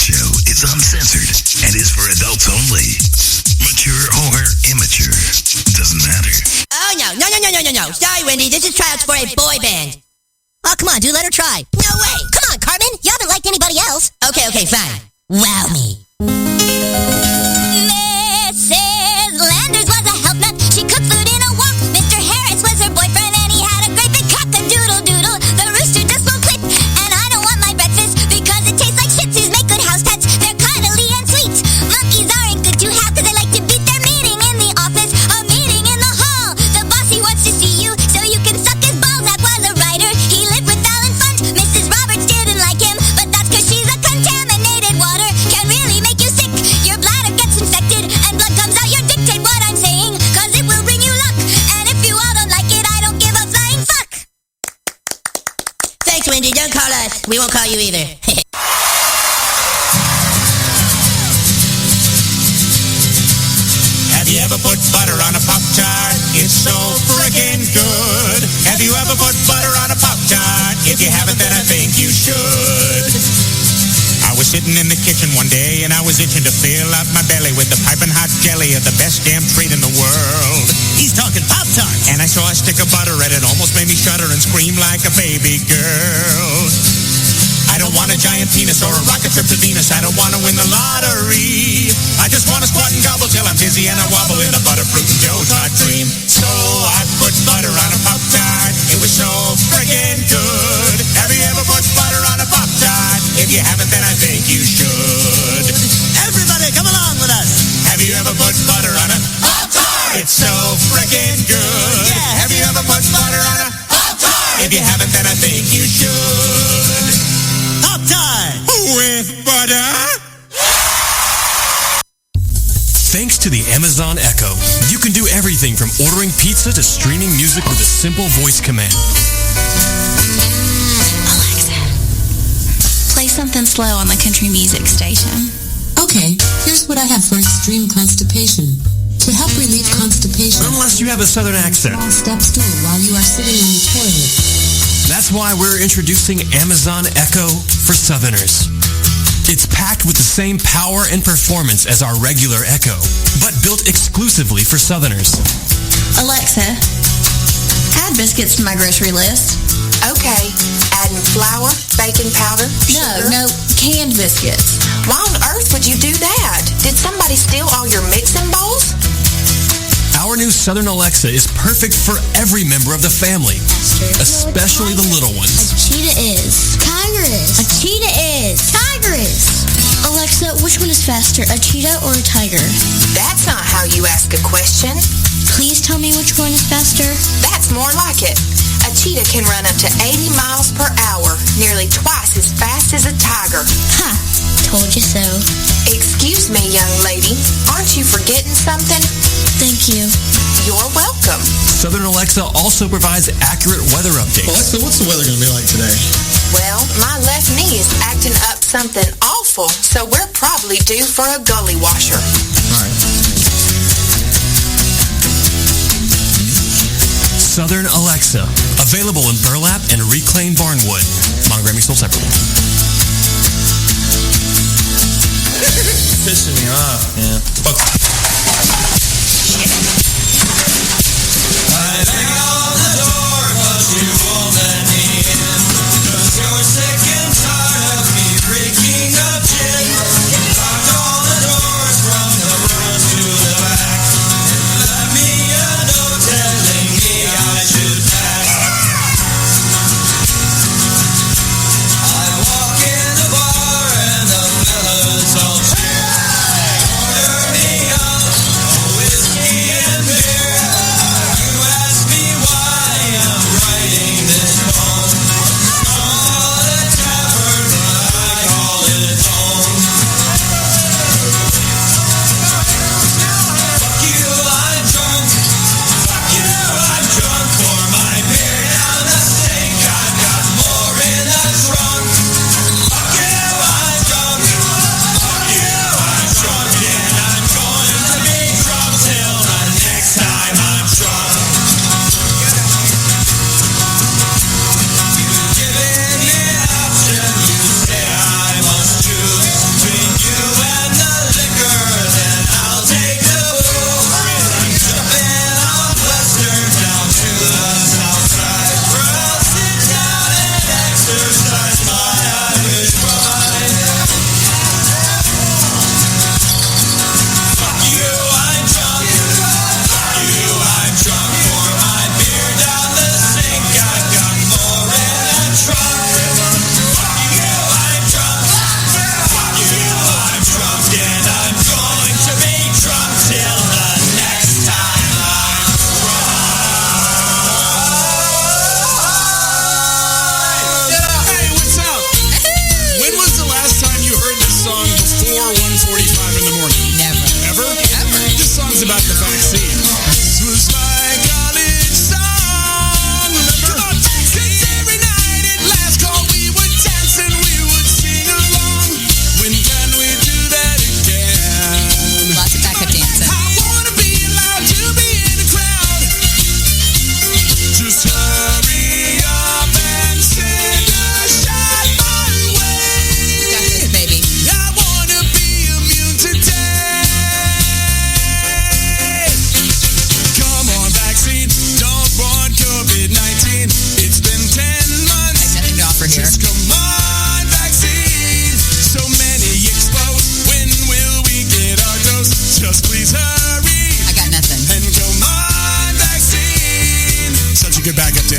show is uncensored and is for adults only. Mature or immature, doesn't matter. Oh, no. Sorry, Wendy. This is tryouts for a boy band. Oh, come on, dude. Let her try. No way. Come on, Carmen. You haven't liked anybody else. Okay, fine. Wow me. Mrs. Landers was a help nut. She cooked food in a wok. Mr. Harris was her boyfriend, and he had a great big cock-a-doodle-doodle. The rooster just won't clip, and I don't want my breakfast because it tastes like shih tzus make good house pets. They're cuddly and sweet. Monkeys aren't good to have because they like to beat their meeting in the office, a meeting in the hall. The bossy wants to see you so you can suck his balls. That was a writer. He lived with Alan Funt. Mrs. Roberts didn't like him, but that's because she's a contaminated water. Can really make you sick. Your bladder gets infected and blood comes out. You dictate what I'm saying because it will bring you luck. And if you all don't like it, I don't give a flying fuck. Thanks, Wendy. Don't call us. We won't call you either. Have you ever put butter on a Pop-Tart? It's so frickin' good. Have you ever put butter on a Pop-Tart? If you haven't, then I think you should. I was sitting in the kitchen one day and I was itching to fill up my belly with the piping hot jelly of the best damn treat in the world. He's talking Pop-Tarts. And I saw a stick of butter and it almost made me shudder and scream like a baby girl. I don't want a giant penis or a rocket trip to Venus. I don't want to win the lottery. I just want to squat and gobble till I'm dizzy and I wobble in a butterfruit and Joe Tart dream. So I put butter on a Pop-Tart. It was so friggin' good. Have you ever put butter on a Pop-Tart? If you haven't, then I think you should. Everybody, come along with us. Have you ever put butter on a Pop-Tart? It's so friggin' good. Yeah, Have you ever put butter on a Pop-Tart? If you haven't, then I think you should. Pop-Tart. With butter? Thanks to the Amazon Echo, you can do everything from ordering pizza to streaming music with a simple voice command. Alexa, play something slow on the country music station. Okay, here's what I have for extreme constipation. To help relieve constipation, Unless you have a southern accent. step stool while you are sitting on the toilet. That's why we're introducing Amazon Echo for Southerners. It's packed with the same power and performance as our regular Echo, but built exclusively for Southerners. Alexa, add biscuits to my grocery list. Okay, adding flour, baking powder, sugar. No, canned biscuits. Why on earth would you do that? Did somebody steal all your mixing bowls? Our new Southern Alexa is perfect for every member of the family, especially the little ones. A cheetah is. Tiger is. A cheetah is. Tiger is. Alexa, which one is faster, a cheetah or a tiger? That's not how you ask a question. Please tell me which one is faster. That's more like it. A cheetah can run up to 80 miles per hour, nearly twice as fast as a tiger. Ha! Told you so. Excuse me, young lady. Aren't you forgetting something? Thank you. You're welcome. Southern Alexa also provides accurate weather updates. Alexa, what's the weather going to be like today? Well, my left knee is acting up something awful, so we're probably due for a gully washer. All right. Southern Alexa, available in burlap and reclaimed barnwood. Monogramming sold separately. Pissing me off, man. I bang on the door, but you won't let me in. 'Cause you're sick and tired of me reeking of gin. Locked all the doors from the front to the back. And left me a note telling me I should pack. I walk in the bar and the fellas all cheer. Order me up a whiskey and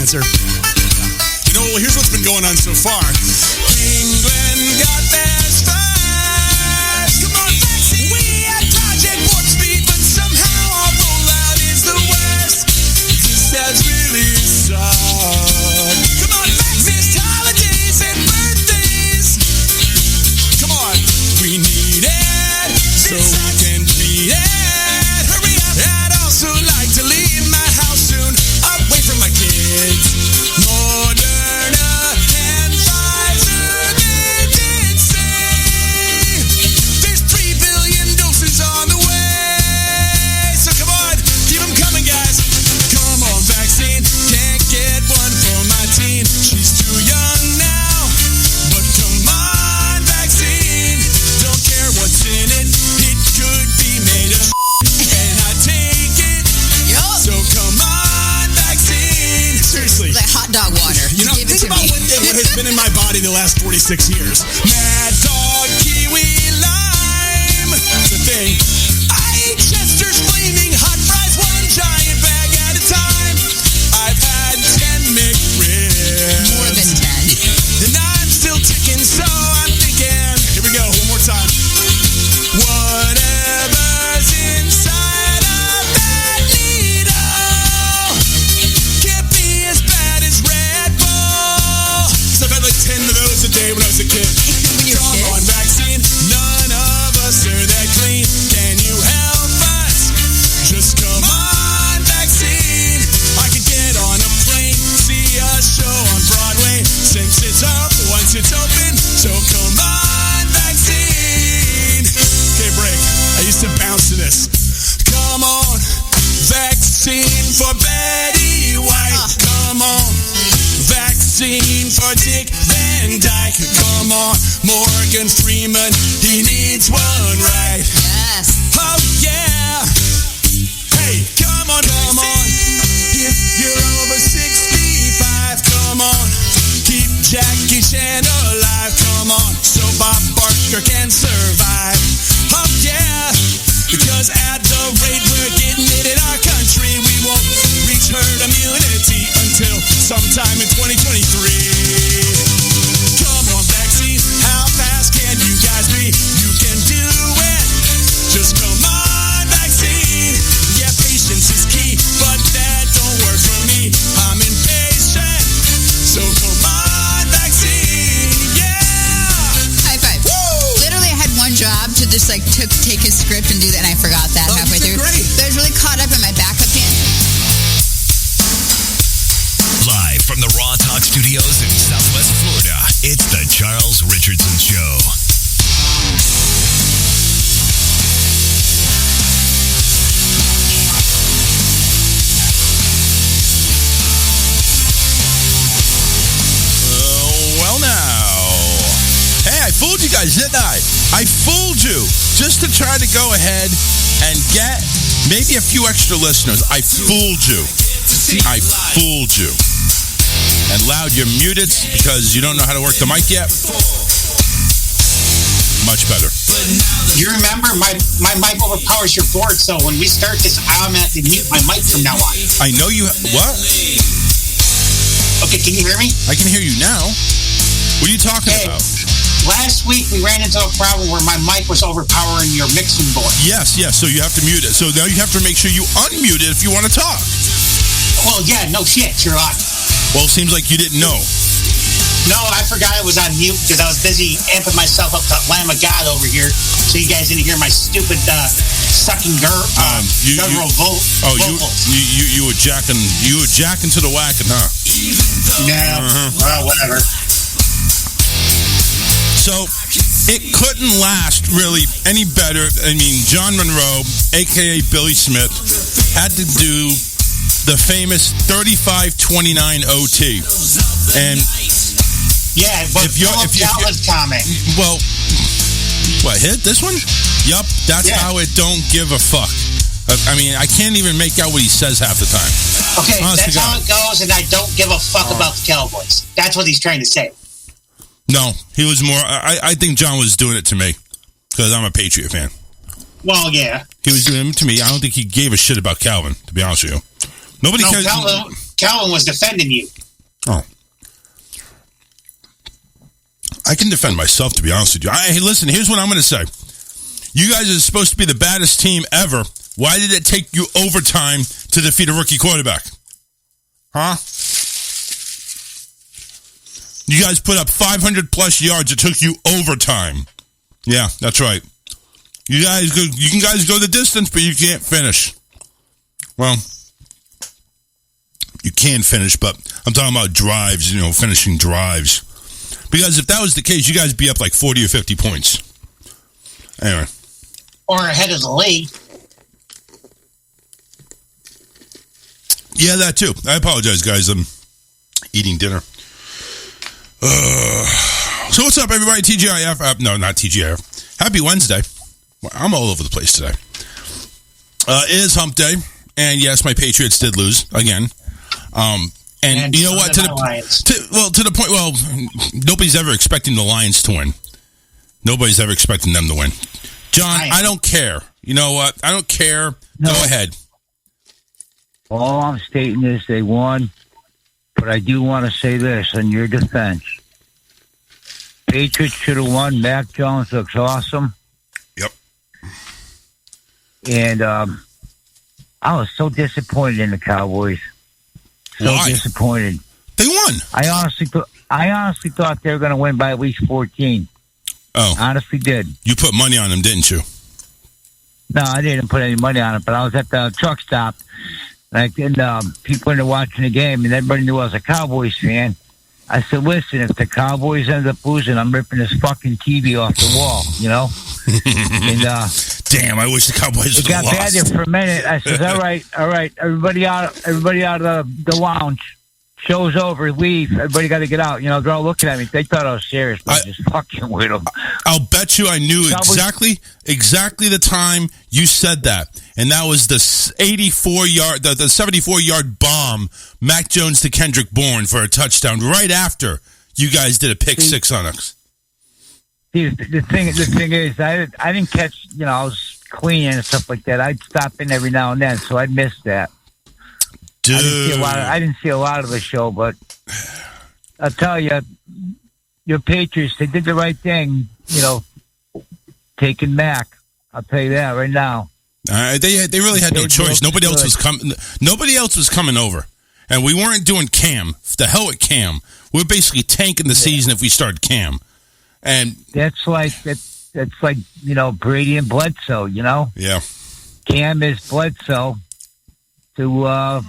answer. You know, here's what's been going on so far. England got theirs first. Come on, vaccine. We had Project Warp Speed, but somehow our rollout is the worst. This has really sucked. Come on, vaccine. Missed holidays and birthdays. Come on, we need it so we can beat it. Hurry up. I'd also like to leave my house soon, away from my kids. Moderna and Pfizer, they did say there's 3 billion doses on the way. So come on, keep them coming, guys. Come on, vaccine. Can't get one for my teen. She's too young now. But come on, vaccine. Don't care what's in it. It could be made of and I take it. So come on, vaccine. Seriously. Like hot dog water. You know, think about what has been in my body the last 46 years. Mad Dog, Kiwi, Lime. The thing. I eat Chester's Flaming Hot Fries, one giant bag at a time. I've had 10 McRibs. More than 10. And I'm still ticking, so I'm thinking. Here we go, one more time. Whatever's inside of that needle can't be as bad as Red Bull. 'Cause I've had like 10 of those a day when I was a kid. When you're a Come kid? on, vaccine. None of us are that clean. Can you help us? Just come on, vaccine. I could get on a plane, see a show on Broadway, since it's up once it's open. So come on, vaccine. Okay, break. I used to bounce to this. Come on, vaccine for Betty White. Come on, vaccine for Dick Van Dyke. Come on, Morgan Freeman, he needs one right. Yes. Oh yeah. Hey, come on, come on. If you're over 65, come on. Keep Jackie Chan alive, come on. So Bob Barker can survive. Oh yeah. Because at the rate we're getting it in our country, we won't reach herd immunity until sometime in 2023. Come on, vaccine. How fast can you guys be? You can do it. Just come on, vaccine. Yeah, patience is key, but that don't work for me. I'm impatient. So come on, vaccine. Yeah. High five. Woo! Literally, I had one job to just like take his script and do that, and I forgot that halfway you did through. great. But I was really caught up in my backup dance. Live from the Raw Talk Studios in Southwest Florida, it's the Charles Richardson Show. Well now. Hey, I fooled you guys, didn't I? I fooled you just to try to go ahead and get maybe a few extra listeners. I fooled you. I fooled you. And Loud, you're muted because you don't know how to work the mic yet. Much better. You remember, my mic overpowers your board, so when we start this, I'm going to mute my mic from now on. I know you... What? Okay, can you hear me? I can hear you now. What are you talking about? Last week, we ran into a problem where my mic was overpowering your mixing board. Yes, so you have to mute it. So now you have to make sure you unmute it if you want to talk. Well, yeah, no shit, Sherlock. Well, it seems like you didn't know. No, I forgot I was on mute because I was busy amping myself up to Lamb of God over here, so you guys didn't hear my stupid sucking guttural vocals. You were jacking to the whacking, huh? Yeah, well, whatever. So it couldn't last really any better. I mean, John Monroe, a.k.a. Billy Smith, had to do the famous 35-29 OT. And yeah, but if you're comment. Well, what, hit this one? Yup, that's how it don't give a fuck. I mean, I can't even make out what he says half the time. Okay, that's how it goes, and I don't give a fuck about the Cowboys. That's what he's trying to say. No, he was more... I think John was doing it to me, because I'm a Patriot fan. Well, yeah. He was doing it to me. I don't think he gave a shit about Calvin, to be honest with you. Nobody cares. Calvin was defending you. Oh. I can defend myself, to be honest with you. Hey, listen, here's what I'm going to say. You guys are supposed to be the baddest team ever. Why did it take you overtime to defeat a rookie quarterback? Huh? You guys put up 500 plus yards. It took you overtime. Yeah, that's right. You guys go the distance, but you can't finish. Well, you can finish, but I'm talking about drives, finishing drives. Because if that was the case, you guys would be up like 40 or 50 points. Anyway. Or ahead of the league. Yeah, that too. I apologize, guys. I'm eating dinner. So what's up, everybody? TGIF. No, not TGIF. Happy Wednesday. I'm all over the place today. It is hump day. And yes, my Patriots did lose again. And you know what? To the point. Well, nobody's ever expecting the Lions to win. Nobody's ever expecting them to win. John, I don't care. You know what? I don't care. No. Go ahead. All I'm stating is they won, but I do want to say this in your defense. Patriots should have won. Mac Jones looks awesome. Yep. And I was so disappointed in the Cowboys. Why? Disappointed. They won. I honestly thought they were going to win by at least 14. Oh. Honestly did. You put money on them, didn't you? No, I didn't put any money on it, but I was at the truck stop, and people were watching the game, and everybody knew I was a Cowboys fan. I said, listen, if the Cowboys end up losing, I'm ripping this fucking TV off the wall, And, damn, I wish the Cowboys would have lost. It got bad there for a minute. I said, all right, everybody out of the lounge. Show's over, leave. Everybody got to get out. They're all looking at me. They thought I was serious, but just fucking with them. I'll bet you I knew exactly the time you said that. And that was the 74-yard, the 74-yard bomb, Mac Jones to Kendrick Bourne for a touchdown right after you guys did a pick six on us. See, the thing is, I didn't catch, I was cleaning and stuff like that. I'd stop in every now and then, so I missed that. Dude. I didn't see a lot of the show, but I'll tell you, your Patriots, they did the right thing, taking Mac. I'll tell you that right now. They really had no choice. Nobody else was coming over. And we weren't doing Cam. The hell with Cam. We're basically tanking the season if we started Cam. And that's like Brady and Bledsoe, Yeah. Cam is Bledsoe to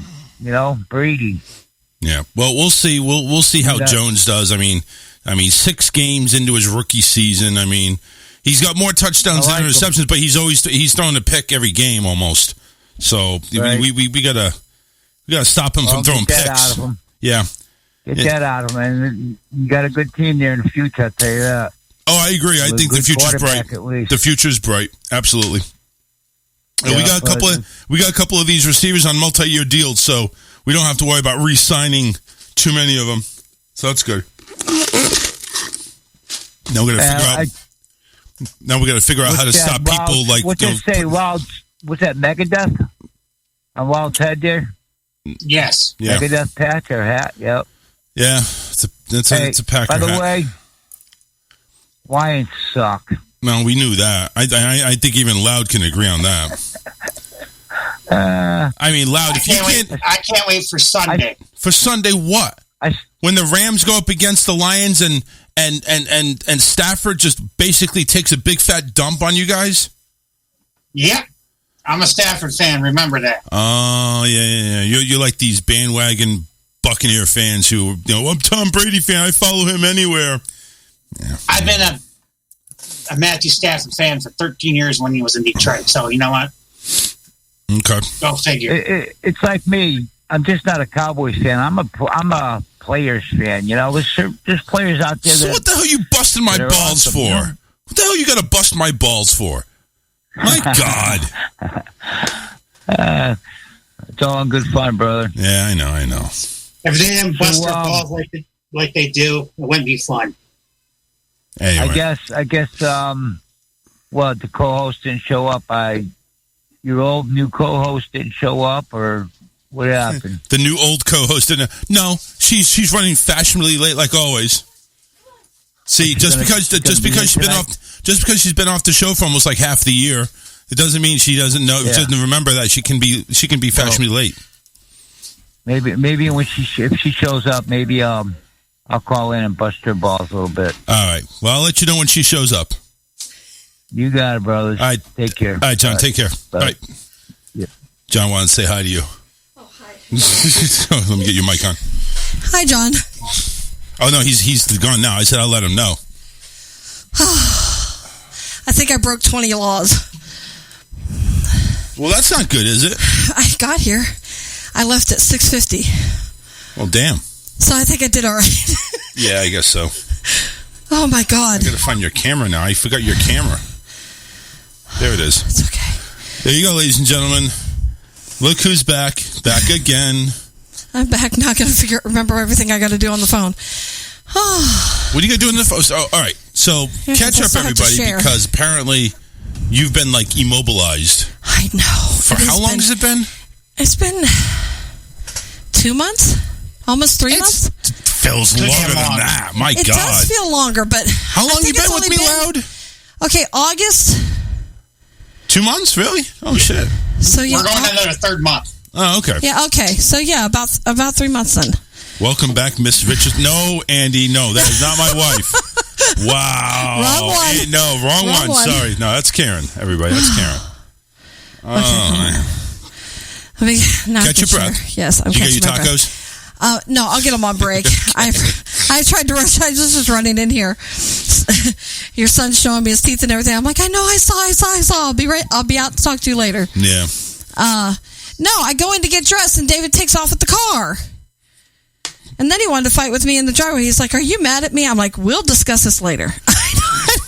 Brady. Yeah. Well, we'll see. We'll see how Jones does. I mean, 6 games into his rookie season. I mean, he's got more touchdowns than interceptions, but he's throwing a pick every game almost. So we gotta stop him from throwing picks. Out of him. Yeah. Get that out of him, and you got a good team there in the future. I'll tell you that. Oh, I agree. I think the future's bright. The future's bright. Absolutely. And we got a couple of these receivers on multi-year deals, so we don't have to worry about re-signing too many of them. So that's good. Now we got to figure out how to stop people like. What's that say? What's that? Megadeth on Wild's head there? Yes. Yeah. Megadeth patch or hat? Yep. Yeah, it's a Packer hat. By the way, Lions suck. No, we knew that. I think even Loud can agree on that. I mean, Loud, if you can't... I can't wait for Sunday. For Sunday what? When the Rams go up against the Lions and Stafford just basically takes a big fat dump on you guys? Yeah. I'm a Stafford fan. Remember that. Oh, yeah. You're like these bandwagon Buccaneer fans who, I'm Tom Brady fan. I follow him anywhere. Yeah. I've been a Matthew Stafford fan for 13 years when he was in Detroit. So, you know what? Okay. Go figure. It's like me. I'm just not a Cowboys fan. I'm a Players fan. There's players out there. So what the hell are you busting my balls awesome, for? What the hell you got to bust my balls for? My God. It's all in good fun, brother. Yeah, I know. If they didn't bust their balls like they do, it wouldn't be fun. Anyway. I guess. The co-host didn't show up. Your old new co-host didn't show up, or What happened? The new old co-host. No, she's running fashionably late like always. See, just because she's been off the show for almost like half the year, it doesn't mean she doesn't know. Yeah. Doesn't remember that she can be fashionably late. Maybe when if she shows up, maybe I'll call in and bust her balls a little bit. All right. Well, I'll let you know when she shows up. You got it, brothers. All right. Take care. All right, John. Take care. Bye. All right. Yeah. John wanted to say hi to you. Oh, hi. Let me get your mic on. Hi, John. Oh, no, he's gone now. I said I'll let him know. I think I broke 20 laws. Well, that's not good, is it? I got here. I left at 6:50. Well, damn. So I think I did all right. Yeah, I guess so. Oh, my God. I got to find your camera now. I forgot your camera. There it is. It's okay. There you go, ladies and gentlemen. Look who's back. Back again. I'm back. Not going to remember everything I got to do on the phone. What are you going to do on the phone? Oh, all right. So, catch up, everybody, because apparently you've been, like, immobilized. I know. For how long has it been? It's been 2 months? Almost 3 months? It feels longer than that. My God. It does feel longer, but... How long you been with Me Loud? Okay, August. 2 months? Really? Oh, shit. So yeah, we're going into the third month. Oh, okay. Yeah, okay. So yeah, about 3 months then. Welcome back, Miss Richardson. No, Andy, no, that is not my wife. Wow. Wrong one. Wrong one. Sorry. No, that's Karen, everybody. That's Karen. Catch your breath. Yes, I'm catching my breath. You get your tacos? No, I'll get them on break. I tried to rush. I was just running in here. Your son's showing me his teeth and everything. I'm like, I know, I saw. I'll be right. I'll be out to talk to you later. Yeah. No, I go in to get dressed, and David takes off with the car. And then he wanted to fight with me in the driveway. He's like, "Are you mad at me?" I'm like, "We'll discuss this later. I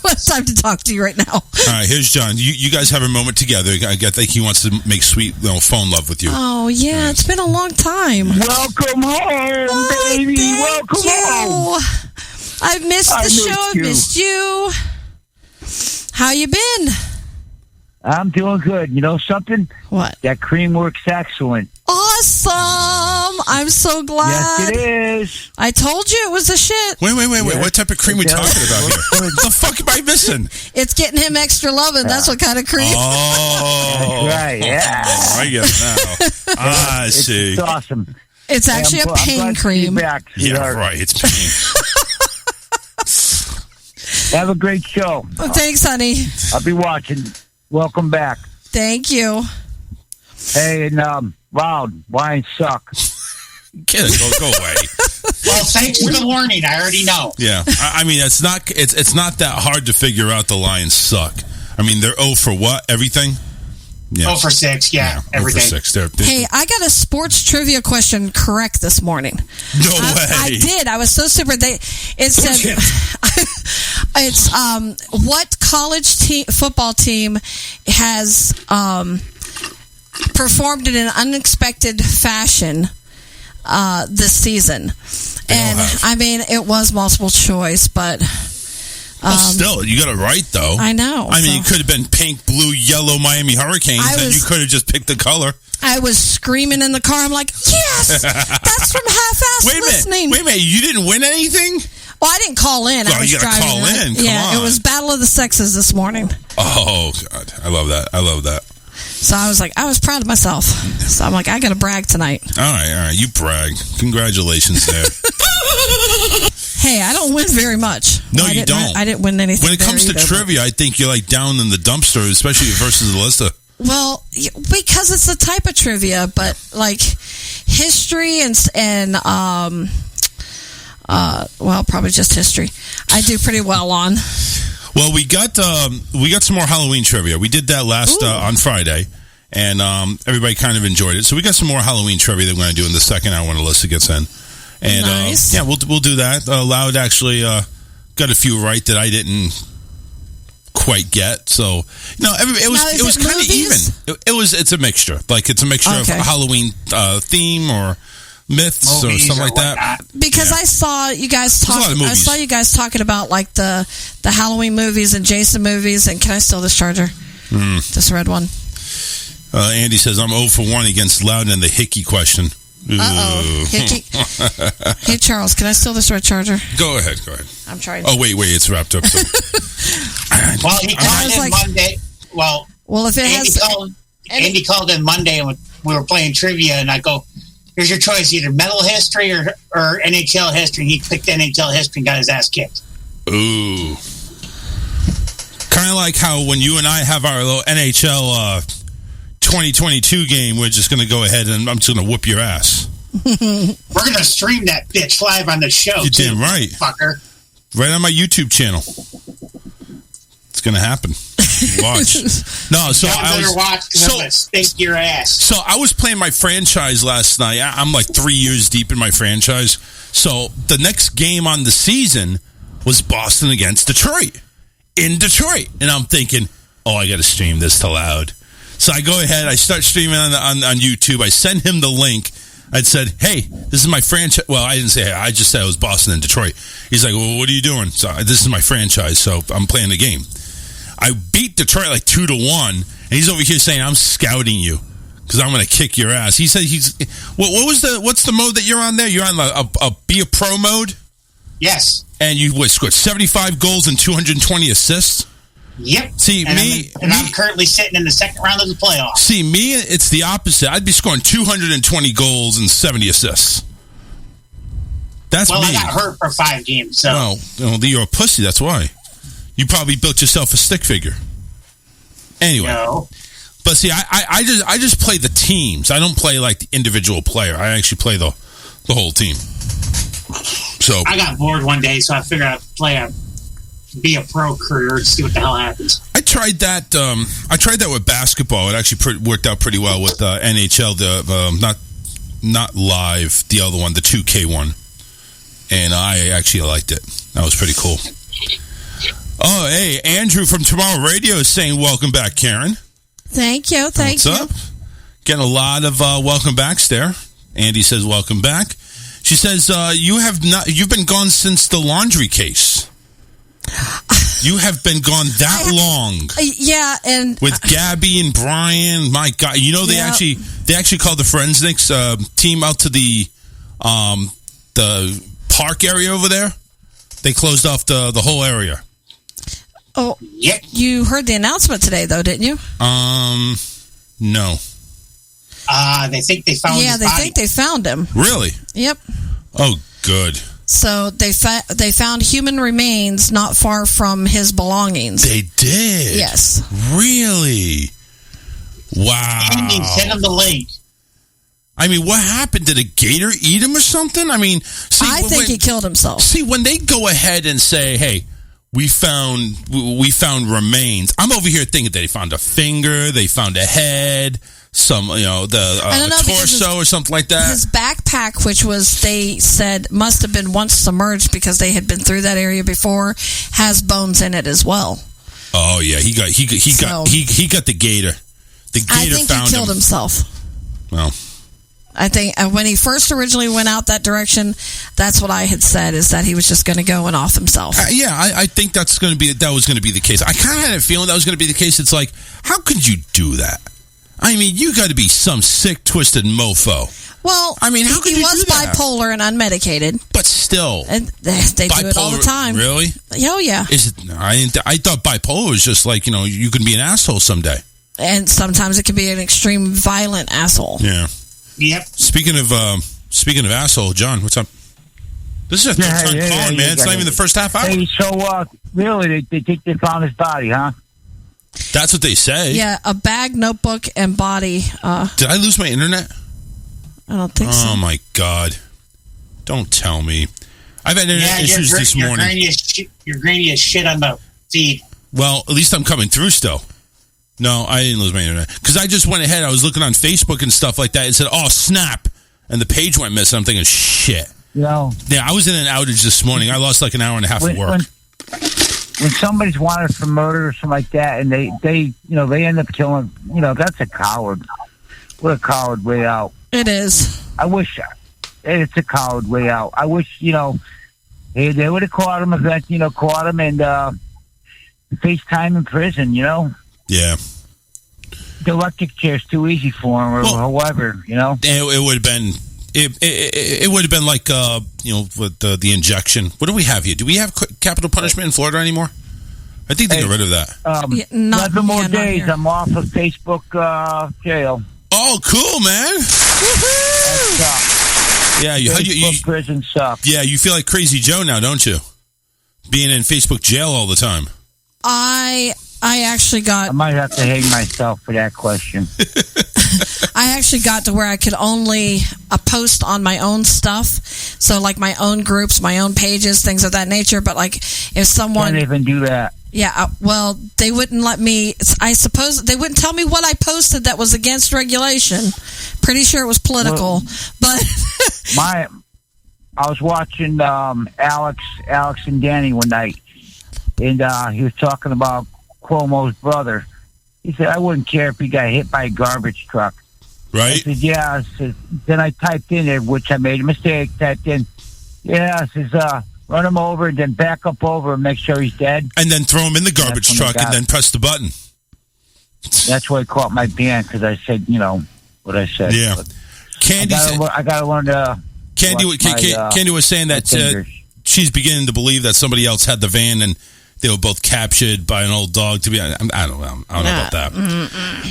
don't have time to talk to you right now." All right, here's John. You guys have a moment together. I think he wants to make sweet phone love with you. Oh, yeah. It's been a long time. Welcome home, baby. Welcome home. I've missed the show. I've missed you. How you been? I'm doing good. You know something? What? That cream works excellent. Awesome. I'm so glad. Yes, it is. I told you it was a shit. Wait. What type of cream are we talking about here? What the fuck am I missing? It's getting him extra loving. That's what kind of cream. Oh. That's right, yeah. I get it now. I see. It's awesome. It's actually a pain cream. Back, yeah, right. It's pain. Have a great show. Oh, thanks, honey. I'll be watching. Welcome back. Thank you. Hey, and Loud, wine suck. Get it, go away. Well, thanks for the warning. I already know. Yeah, I mean it's not that hard to figure out the Lions suck. I mean they're 0 for what? Everything. Yeah. 0 for 6. Yeah, everything. 0 for 6. Hey, I got a sports trivia question correct this morning. No way. I did. I was so super. It said it's what college football team has performed in an unexpected fashion this season. And I mean it was multiple choice, but still, you got it right, though. I know. I mean, it could have been pink, blue, yellow Miami Hurricanes, and you could have just picked the color. I was screaming in the car. I'm like, yes! That's from Half-Ass Listening. Wait a minute. You didn't win anything? Well, I didn't call in. Well, you got to call in. Come on. It was Battle of the Sexes this morning. Oh, God. I love that. So I was like, I was proud of myself. So I'm like, I got to brag tonight. All right. You brag. Congratulations there. Hey, I don't win very much. No, you don't. I didn't win anything. When it comes to trivia, I think you're like down in the dumpster, especially versus Alyssa. Well, because it's the type of trivia, but like history and probably just history. I do pretty well on. Well, we got some more Halloween trivia. We did that last on Friday, and everybody kind of enjoyed it. So we got some more Halloween trivia that we're going to do in the second hour when Alyssa gets in. And nice. We'll do that. Loud actually got a few right that I didn't quite get. So it was kind of even. It's a mixture. Like it's a mixture of Halloween theme or myths or something like that. Because I saw you guys talking about like the Halloween movies and Jason movies. And can I steal this charger? This red one. Andy says, I'm 0 for 1 against Loudon in the Hickey question. Uh-oh. Hickey. Hey, Charles, can I steal this red charger? Go ahead. I'm trying. Oh, wait, it's wrapped up. Well, he called in Monday. Well, if it Andy called in Monday and we were playing trivia, and I go, here's your choice, either metal history or NHL history. And he picked NHL history and got his ass kicked. Ooh. Kind of like how when you and I have our little NHL 2022 game, we're just going to go ahead and I'm just going to whoop your ass. We're going to stream that bitch live on the show. You're damn right. Fucker. Right on my YouTube channel. It's going to happen. Watch. No, so I better watch because I'm going to stink your ass. So I was playing my franchise last night. I'm like 3 years deep in my franchise. So the next game on the season was Boston against Detroit. In Detroit. And I'm thinking, I got to stream this to Loud. So I go ahead, I start streaming on YouTube. I send him the link. I said, hey, this is my franchise. Well, I didn't say hey, I just said it was Boston and Detroit. He's like, well, what are you doing? So this is my franchise, so I'm playing the game. I beat Detroit like 2-1, and he's over here saying, I'm scouting you because I'm going to kick your ass. He said what's the mode that you're on there? You're on a Be a Pro mode? Yes. And you scored 75 goals and 220 assists? Yep. See, I'm currently sitting in the second round of the playoffs. See, me, it's the opposite. I'd be scoring 220 goals and 70 assists. That's me. I got hurt for 5 games, so. Well, you're a pussy, that's why. You probably built yourself a stick figure. Anyway. No. But see, I just play the teams. I don't play like the individual player. I actually play the whole team. So I got bored one day, so I figured I'd be a pro career and see what the hell happens. I tried that. I tried that with basketball. It actually worked out pretty well with NHL. Not live, the other one, the 2K one, and I actually liked it. That was pretty cool. Oh, hey, Andrew from Tomorrow Radio is saying welcome back, Karen. Thank you. What's up? Getting a lot of welcome backs there. Andy says welcome back. She says you've been gone since the laundry case. You have been gone that long. Yeah, and with Gabby and Brian, my God, they actually called the forensics team out to the park area over there. They closed off the whole area. Oh, yep. You heard the announcement today, though, didn't you? No. They think they found his body. Yeah, they think they found him. Really? Yep. Oh, good. So they found human remains not far from his belongings. They did? Yes. Really? Wow. Andy, send him the link. I mean, what happened? Did a gator eat him or something? I mean, I think he killed himself. See, when they go ahead and say, hey, we found remains, I'm over here thinking they found a finger, they found a head, some, torso or something like that. His backpack, which they said must have been once submerged because they had been through that area before, has bones in it as well. Oh yeah, he got the gator. The gator I think found he killed him. himself. Well, I think when he first originally went out that direction, that's what I had said, is that he was just going to go and off himself. I think that was going to be the case. I kind of had a feeling that was going to be the case. It's like, how could you do that? I mean, you got to be some sick, twisted mofo. Well, I mean, how could he you was do that? bipolar and unmedicated. But still, and they do it all the time. Really? Oh yeah. I thought bipolar was just like, you could be an asshole someday. And sometimes it can be an extreme violent asshole. Yeah. Yep. Speaking of asshole, John, what's up? This is a third time calling, man. It's not even the first half hour. Hey, so really, they think they found his body, huh? That's what they say. Yeah, a bag, notebook, and body. Did I lose my internet? I don't think so. Oh my God! Don't tell me. I've had internet issues this morning. Your grainy is shit on the feed. Well, at least I'm coming through still. No, I didn't lose my internet. Because I just went ahead. I was looking on Facebook and stuff like that and said, oh, snap. And the page went missing. I'm thinking, shit. Yeah, I was in an outage this morning. I lost like an hour and a half of work. When somebody's wanted for murder or something like that and they end up killing, that's a coward. What a coward way out. It is. I wish it's a coward way out. I wish, they would have caught him and face time in prison, Yeah. the electric chair's too easy for him, or however, you know. It would have been. It would have been like with the injection. What do we have here? Do we have capital punishment in Florida anymore? I think they got rid of that. 11 more days. I'm off of Facebook jail. Oh, cool, man! Yeah, Facebook prison sucks. Yeah, you feel like Crazy Joe now, don't you? Being in Facebook jail all the time. I actually got... I might have to hang myself for that question. I actually got to where I could only post on my own stuff. So, like, my own groups, my own pages, things of that nature. But, like, if someone... Can't even do that. Yeah, well, they wouldn't let me... I suppose they wouldn't tell me what I posted that was against regulation. Pretty sure it was political. But... I was watching Alex and Danny one night. And he was talking about Cuomo's brother. He said, I wouldn't care if he got hit by a garbage truck. Right. I said, yeah. Then I typed in there, which I made a mistake, typed in, I says, run him over and then back up over and make sure he's dead. And then throw him in the garbage truck and then press the button. That's why I caught my band, because I said, what I said. Yeah. But Candy I got to learn to... Candy was saying that she's beginning to believe that somebody else had the van and they were both captured by an old dog. To be, I don't know about that.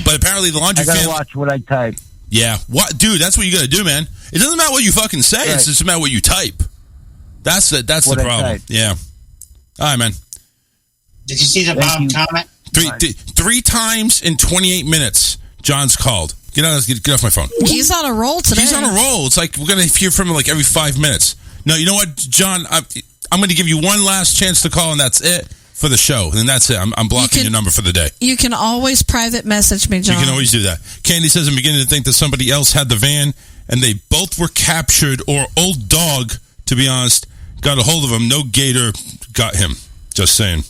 But apparently the laundry family... I gotta watch what I type. Yeah, dude, that's what you gotta do, man. It doesn't matter what you fucking say; It's just about what you type. That's the problem. Yeah. All right, man. Did you see the Bob comment? Three times in 28 minutes, John's called. Get off my phone. He's on a roll today. He's on a roll. It's like we're gonna hear from him like every 5 minutes. No, you know what, John? I'm going to give you one last chance to call, and that's it for the show. And that's it. I'm blocking your number for the day. You can always private message me, John. You can always do that. Candy says, I'm beginning to think that somebody else had the van, and they both were captured, or old dog, to be honest, got a hold of him. No gator got him. Just saying.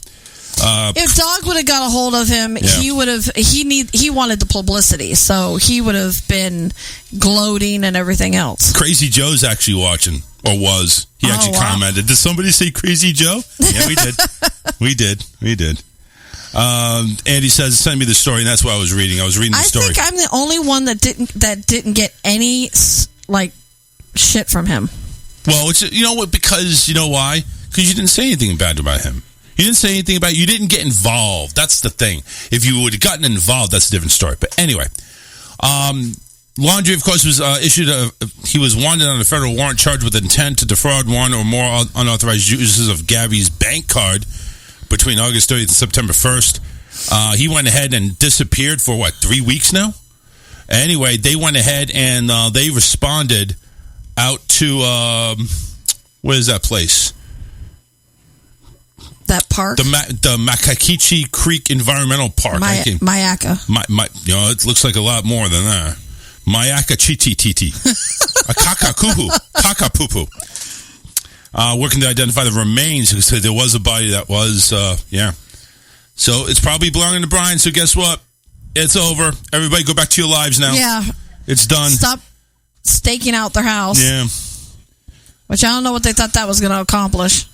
If Dog would have got a hold of him, he would have. He wanted the publicity, so he would have been gloating and everything else. Crazy Joe's actually watching, or was. He actually commented. Did somebody say Crazy Joe? Yeah, we did. we did. Andy says, send me the story, and that's what I was reading. I was reading the story. I think I'm the only one that didn't get any shit from him. Well, it's, you know what? Because you know why? Because you didn't say anything bad about him. You didn't say anything about it. You didn't get involved. That's the thing. If you would have gotten involved, that's a different story. But anyway, Laundrie, of course, was issued he was wanted on a federal warrant charged with intent to defraud one or more unauthorized uses of Gabby's bank card between August 30th and September 1st. He went ahead and disappeared for, 3 weeks now? Anyway, they went ahead and they responded out to, where is that place? That park? The Makakichi Creek Environmental Park. Mayaka. It looks like a lot more than that. Mayaka Chiti. A Kakapupu. Working to identify the remains, because there was a body that was, So it's probably belonging to Brian, so guess what? It's over. Everybody go back to your lives now. Yeah. It's done. Stop staking out their house. Yeah. Which I don't know what they thought that was going to accomplish.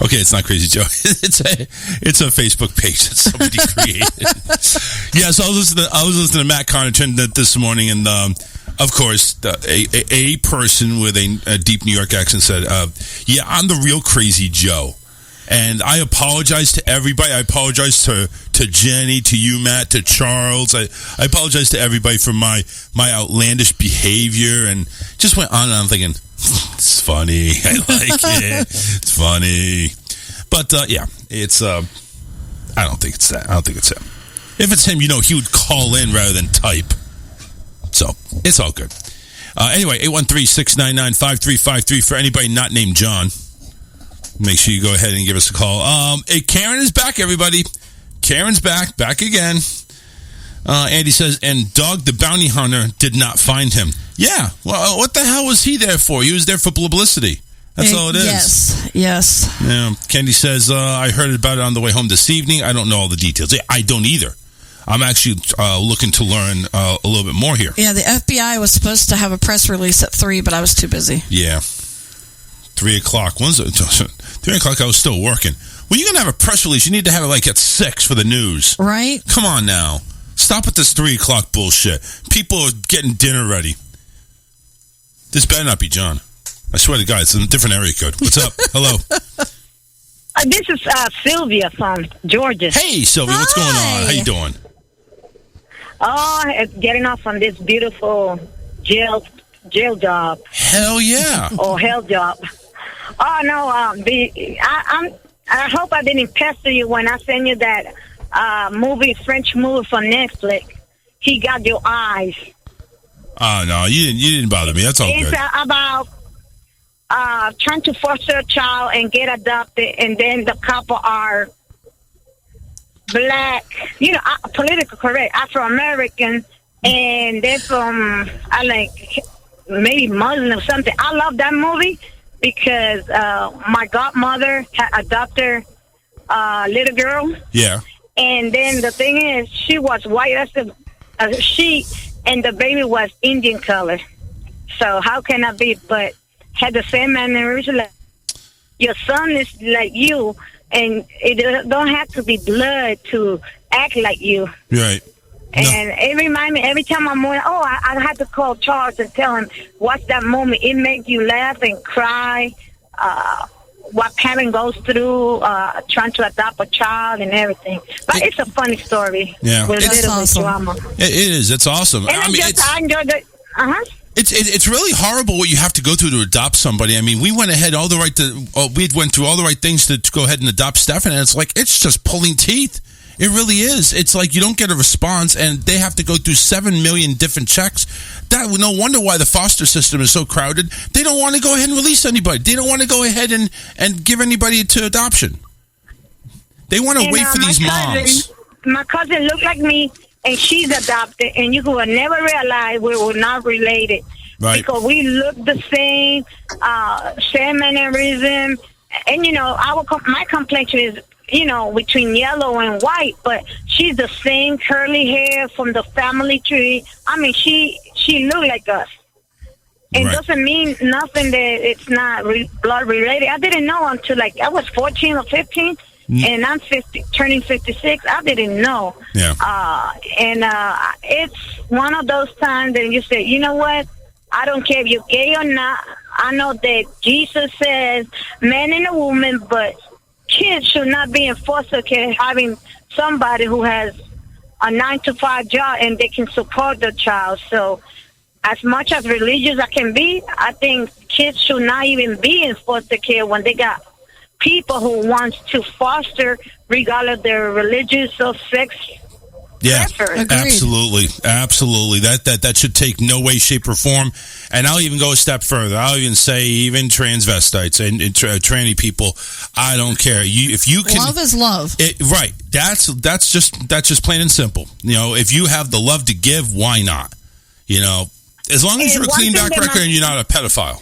Okay, it's not Crazy Joe. It's a Facebook page that somebody created. Yeah, so I was listening to Matt Connaughton this morning, and of course, a person with a deep New York accent said, "Yeah, I'm the real Crazy Joe." And I apologize to everybody. I apologize to Jenny, to you, Matt, to Charles. I apologize to everybody for my outlandish behavior, and just went on and I'm thinking, it's funny. I like it. It's funny. But, it's, I don't think it's that. I don't think it's him. If it's him, he would call in rather than type. So, it's all good. Anyway, 813-699-5353 for anybody not named John. Make sure you go ahead and give us a call. Hey, Karen is back, everybody. Karen's back again. Andy says, and Dog the Bounty Hunter did not find him. Yeah, well, what the hell was he there for? He was there for publicity. That's all it is. Yes. Yeah. Candy says, I heard about it on the way home this evening. I don't know all the details. I don't either. I'm actually looking to learn a little bit more here. Yeah, the FBI was supposed to have a press release at 3, but I was too busy. Yeah. 3 o'clock. 3 o'clock, I was still working. When you're going to have a press release, you need to have it like at 6 for the news. Right? Come on now. Stop with this 3 o'clock bullshit. People are getting dinner ready. This better not be John. I swear to God, it's a different area code. What's up? Hello. This is Sylvia from Georgia. Hey, Sylvia. What's going on? How you doing? Oh, getting off on this beautiful jail job. Hell yeah. Or hell job. Oh, no. I hope I didn't pester you when I sent you that French movie from Netflix. He Got Your Eyes. Oh, no. You didn't bother me. That's all it's good. It's about trying to foster a child and get adopted, and then the couple are black, politically correct, Afro-American, and they're from, maybe Muslim or something. I love that movie because my godmother had adopted a little girl. Yeah. And then the thing is, she was white as a sheet, and the baby was Indian color. So how can I be, but had the same mannerism. Like, your son is like you, and it don't have to be blood to act like you. Right. And it reminds me every time I'm on. Oh, I had to call Charles and tell him what's that moment. It makes you laugh and cry. What parent goes through trying to adopt a child and everything. But it's a funny story. Yeah, with it's a little awesome. drama. It is. It's awesome. And I enjoyed it. It's really horrible what you have to go through to adopt somebody. I mean, we went ahead we went through all the right things to go ahead and adopt Stefan, and it's just pulling teeth. It really is. It's like you don't get a response, and they have to go through 7 million different checks. No wonder why the foster system is so crowded. They don't want to go ahead and release anybody. They don't want to go ahead and give anybody to adoption. They want to wait for these moms. My cousin looked like me, and she's adopted, and you would never realize we were not related. Right. Because we look the same, same mannerism, and my complexion is, between yellow and white, but she's the same curly hair from the family tree. I mean, she looked like us. It doesn't mean nothing that it's not blood related. I didn't know until I was 14 or 15. And I'm turning 56. I didn't know. Yeah. It's one of those times that you say, you know what? I don't care if you're gay or not. I know that Jesus says man and a woman, but kids should not be in foster care having somebody who has a 9-to-5 job and they can support the child. So as much as religious I can be, I think kids should not even be in foster care when they got people who want to foster regardless of their religious or sex. Yeah, absolutely. That should take no way, shape, or form. And I'll even go a step further. I'll even say even transvestites and tranny people. I don't care. If you can, love is love. Right. That's just plain and simple. If you have the love to give, why not? As long as you're a clean back record and you're not a pedophile.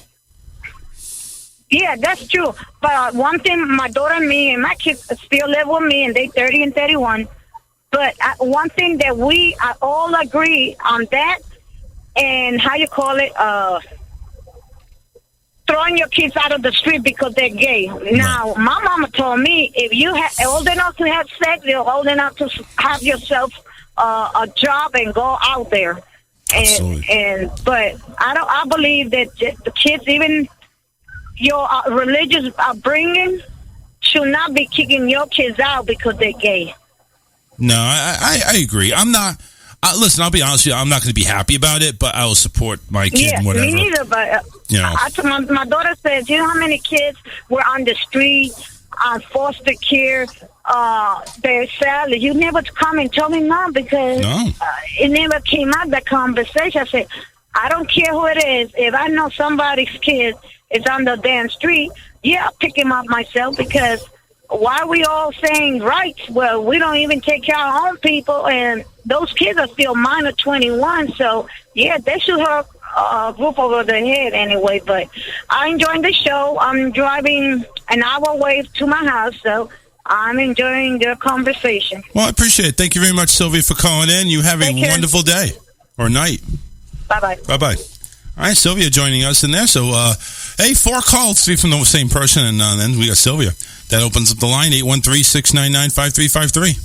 Yeah, that's true. But one thing, my daughter and me and my kids still live with me, and they 30 and 31. But one thing that we all agree on that, and how you call it, throwing your kids out of the street because they're gay. Now, my mama told me if you old enough to have sex, you're old enough to have yourself a job and go out there. But I believe that the kids, even your religious upbringing, should not be kicking your kids out because they're gay. No, I agree. I'm not. Listen, I'll be honest with you. I'm not going to be happy about it, but I will support my kid and whatever. Me neither. But my daughter says, you know how many kids were on the street, on foster care? They're sad. You never come and tell me no because it never came out that conversation. I said, I don't care who it is. If I know somebody's kid is on the damn street, I'll pick him up myself because. Why are we all saying rights? Well, we don't even take care of our own people, and those kids are still minor 21. So, they should have a roof over their head anyway. But I'm enjoying the show. I'm driving an hour away to my house, so I'm enjoying the conversation. Well, I appreciate it. Thank you very much, Sylvia, for calling in. You have a wonderful day or night. Bye-bye. Bye-bye. All right, Sylvia joining us in there. So, Hey, 4 calls, 3 from the same person, and then we got Sylvia. That opens up the line, 813-699-5353.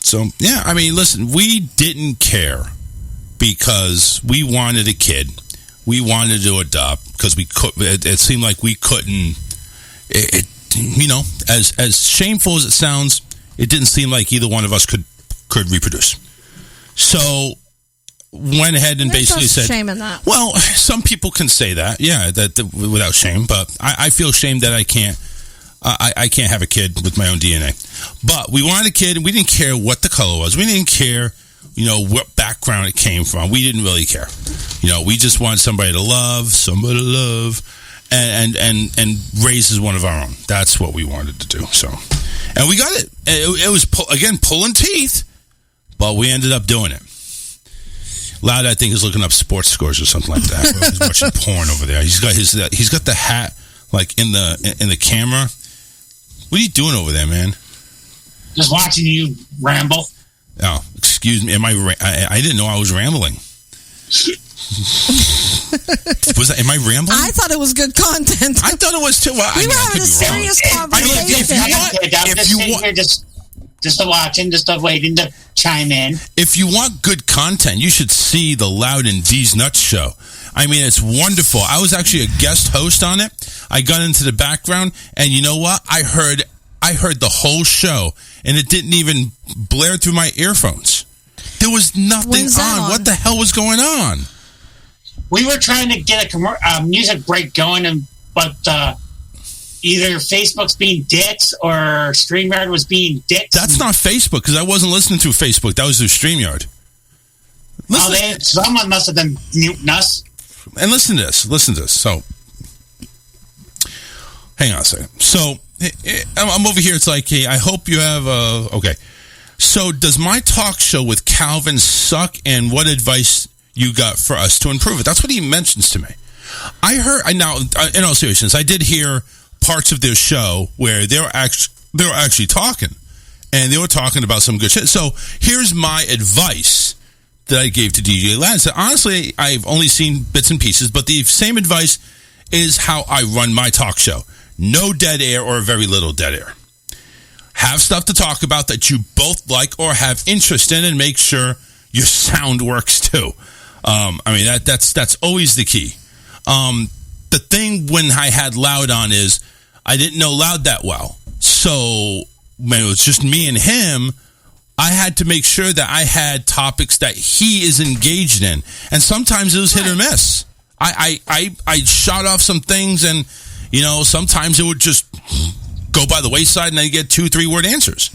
So, yeah, I mean, listen, we didn't care because we wanted a kid. We wanted to adopt because we could. It seemed like we couldn't. As shameful as it sounds, it didn't seem like either one of us could reproduce. So went ahead and basically said, shame in that. Well, some people can say that, that without shame, but I feel ashamed that I can't. I can't have a kid with my own DNA. But we wanted a kid, and we didn't care what the color was. We didn't care, what background it came from. We didn't really care. We just wanted somebody to love, and raise as one of our own. That's what we wanted to do. So, and we got it. It was pulling teeth, but we ended up doing it. Loud, I think, is looking up sports scores or something like that. He's watching porn over there. He's got the hat like in the camera. What are you doing over there, man? Just watching you ramble. Oh, excuse me. I didn't know I was rambling. Am I rambling? I thought it was good content. I thought it was too. Well, we were having a serious conversation. If you want, just watching, just waiting to chime in. If you want good content, you should see the Loud and D's Nuts show. I mean, it's wonderful. I was actually a guest host on it. I got into the background, and you know what? I heard the whole show, and it didn't even blare through my earphones. There was nothing on. What the hell was going on? We were trying to get a music break going, but either Facebook's being dicks or StreamYard was being dicks. That's not Facebook, because I wasn't listening through Facebook. That was through StreamYard. Someone must have been muting us. And listen to this. So, hang on a second. So, I'm over here. It's like, hey, I hope you have okay. So, does my talk show with Calvin suck, and what advice you got for us to improve it? That's what he mentions to me. I heard, now, in all seriousness, I did hear parts of their show where they were actually talking, and they were talking about some good shit. So, here's my advice that I gave to DJ Ladd. So honestly, I've only seen bits and pieces, but the same advice is how I run my talk show. No dead air or very little dead air. Have stuff to talk about that you both like or have interest in, and make sure your sound works too. That's always the key. The thing when I had Loud on is I didn't know Loud that well. So when it was just me and him, I had to make sure that I had topics that he is engaged in. And sometimes it was hit or miss. I shot off some things, and, sometimes it would just go by the wayside, and I get 2-3 word answers.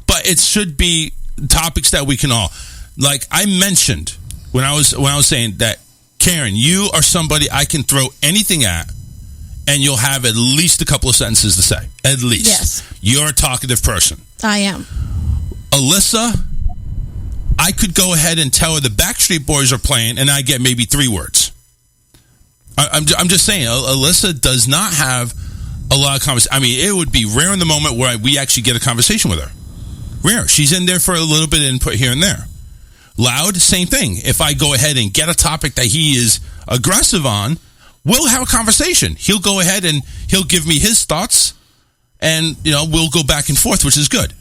But it should be topics that we can all, like I mentioned when I was saying that, Karen, you are somebody I can throw anything at, and you'll have at least a couple of sentences to say. At least. Yes. You're a talkative person. I am. Alyssa, I could go ahead and tell her the Backstreet Boys are playing, and I get maybe 3 words. I'm just saying, Alyssa does not have a lot of conversation. I mean, it would be rare in the moment where we actually get a conversation with her. Rare. She's in there for a little bit of input here and there. Loud, same thing. If I go ahead and get a topic that he is aggressive on, we'll have a conversation. He'll go ahead and he'll give me his thoughts, and we'll go back and forth, which is good.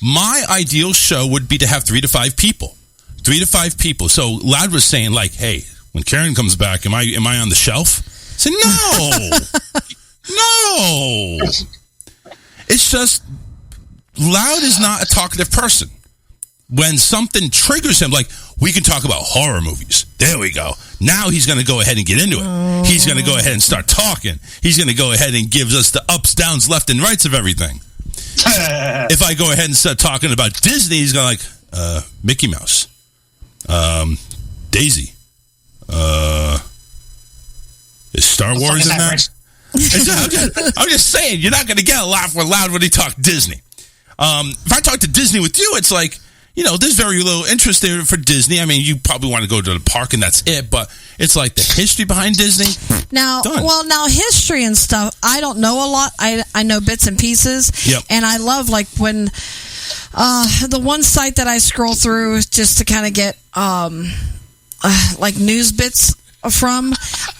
My ideal show would be to have 3 to 5 people. 3 to 5 people. So Loud was saying, like, hey, when Karen comes back, am I on the shelf? I said, no. No. It's just, Loud is not a talkative person. When something triggers him, like, we can talk about horror movies. There we go. Now he's going to go ahead and get into it. He's going to go ahead and start talking. He's going to go ahead and give us the ups, downs, left, and rights of everything. If I go ahead and start talking about Disney, he's going to Mickey Mouse, Daisy, is Star Wars in that? I'm just saying, you're not going to get a laugh with Loud when he talks Disney. If I talk to Disney with you, it's like, there's very little interest there for Disney. I mean, you probably want to go to the park and that's it, but it's like the history behind Disney. Now history and stuff, I don't know a lot. I know bits and pieces. Yep. And I love, like, when the one site that I scroll through just to kind of get like news bits from,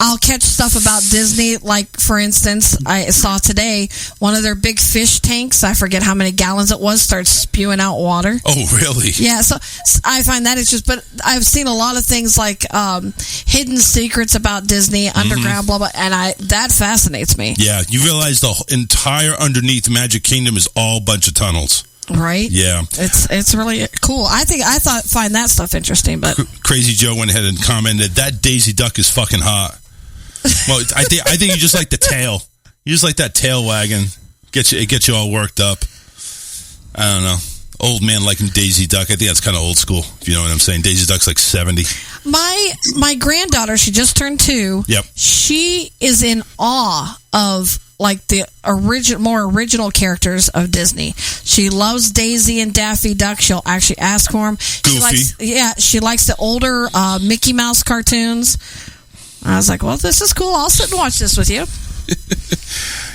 I'll catch stuff about Disney. Like, for instance, I saw today one of their big fish tanks, I forget how many gallons it was, starts spewing out water. Oh, really? Yeah, so I find that it's just, but I've seen a lot of things like hidden secrets about Disney, underground, blah, blah, and that fascinates me. Yeah, you realize the entire underneath Magic Kingdom is all a bunch of tunnels. Right? Yeah. It's really cool. I find that stuff interesting, but Crazy Joe went ahead and commented, that Daisy Duck is fucking hot. Well, I think you just like the tail. You just like that tail wagging. It gets you all worked up. I don't know. Old man liking Daisy Duck. I think that's kind of old school, if you know what I'm saying. Daisy Duck's like 70. My granddaughter, she just turned 2. Yep. She is in awe of like the more original characters of Disney. She loves Daisy and Daffy Duck. She'll actually ask for them. Goofy. She likes the older Mickey Mouse cartoons. I was like, well, this is cool. I'll sit and watch this with you.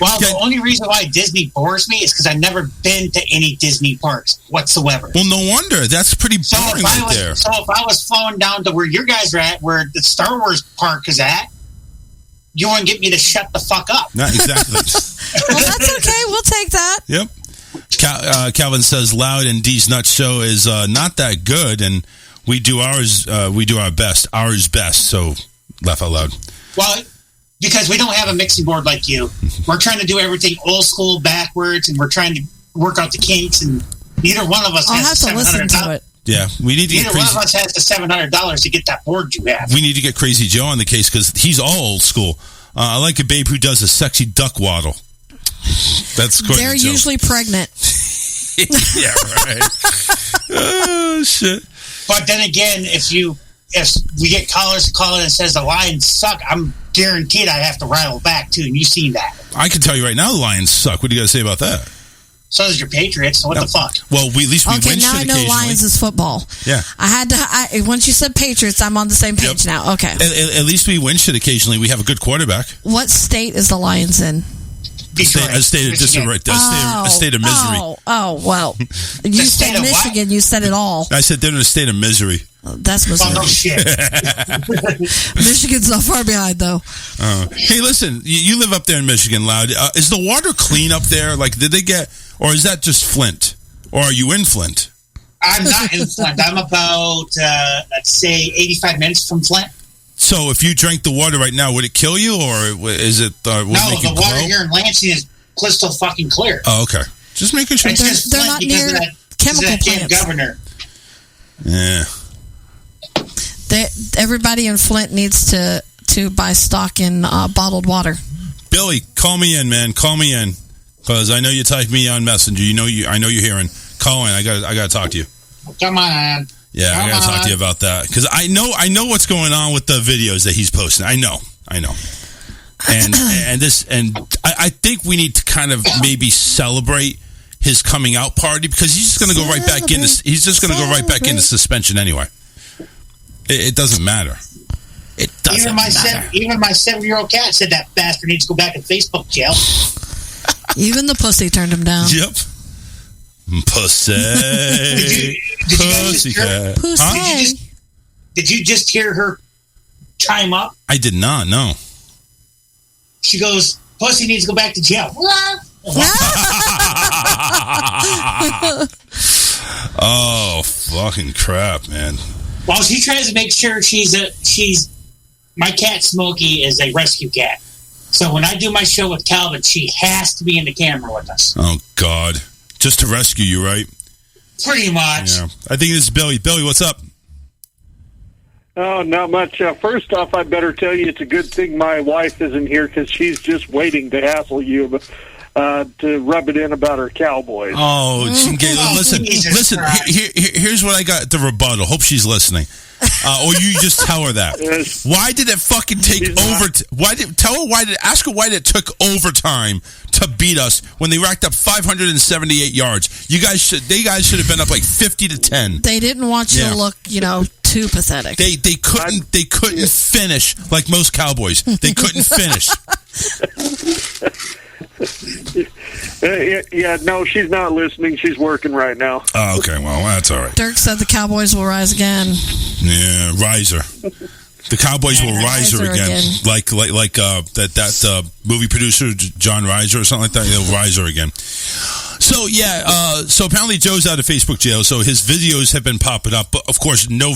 Well, the only reason why Disney bores me is because I've never been to any Disney parks whatsoever. Well, no wonder. That's pretty boring there. So if I was flowing down to where your guys are at, where the Star Wars park is at, you want to get me to shut the fuck up. Not exactly. Well, that's okay. We'll take that. Yep. Calvin says, Loud and D's Nut Show is not that good, and we do ours. We do our best. Ours best. So, laugh out loud. Well, because we don't have a mixing board like you. We're trying to do everything old school, backwards, and we're trying to work out the kinks, and neither one of us has have to listen to it. Yeah, we need to get Neither one of us has the $700 to get that board you have. We need to get Crazy Joe on the case because he's all old school. I like a babe who does a sexy duck waddle. That's Crazy They're Joe. usually pregnant. Yeah, right. Oh, shit. But then again, if we get callers to call in and says the Lions suck, I'm guaranteed I have to rattle back too, and you've seen that. I can tell you right now the Lions suck. What do you got to say about that? So does your Patriots. So what the fuck? Well, at least we win shit now I know occasionally. Lions is football. Yeah. Once you said Patriots, I'm on the same page now. Okay. At least we win shit occasionally. We have a good quarterback. What state is the Lions in? A state of disarray. A state of misery. Oh, well. You said Michigan. You said it all. I said they're in a state of misery. That's Missouri. Oh, no shit. Michigan's not far behind, though. Hey, listen, you live up there in Michigan, Loud. Is the water clean up there? Like, did they get, or is that just Flint? Or are you in Flint? I'm not in Flint. I'm about, let's say, 85 minutes from Flint. So if you drank the water right now, would it kill you, or is it? No, the water here in Lansing is crystal fucking clear. Oh, okay. Just making sure. They're not near chemical plants. Governor. Yeah. Everybody in Flint needs to buy stock in bottled water. Billy, call me in, man. Call me in, because I know you typed me on Messenger. I know you're hearing. Call in. I got to talk to you. Come on. Yeah, I got to talk to you about that, because I know what's going on with the videos that he's posting. I know. And I think we need to kind of maybe celebrate his coming out party, because he's just going to go right back into suspension anyway. It doesn't matter. It doesn't matter. Even my 7-year-old cat said that bastard needs to go back in Facebook jail. Even the pussy turned him down. Yep. Pussy. Pussy cat. Pussy. Did you just hear her chime up? I did not, no. She goes, pussy needs to go back to jail. Oh, fucking crap, man. Well, she tries to make sure my cat Smokey is a rescue cat. So when I do my show with Calvin, she has to be in the camera with us. Oh, God. Just to rescue you, right? Pretty much. Yeah. I think this is Billy. Billy, what's up? Oh, not much. First off, I better tell you it's a good thing my wife isn't here, because she's just waiting to hassle you to rub it in about her Cowboys. Oh, listen. Here's what I got the rebuttal. Hope she's listening. Or you just tell her that. Why did it fucking take ask her why it took overtime to beat us when they racked up 578 yards. They guys should have been up like 50-10. They didn't want you to look, too pathetic. They couldn't finish like most Cowboys. They couldn't finish. Yeah, no, she's not listening. She's working right now. Oh, okay. Well, that's all right. Dirk said the Cowboys will rise again. Yeah, riser. The Cowboys will rise her again. Like that movie producer John Reiser or something like that. They'll rise her again. So so apparently Joe's out of Facebook jail. So his videos have been popping up, but of course no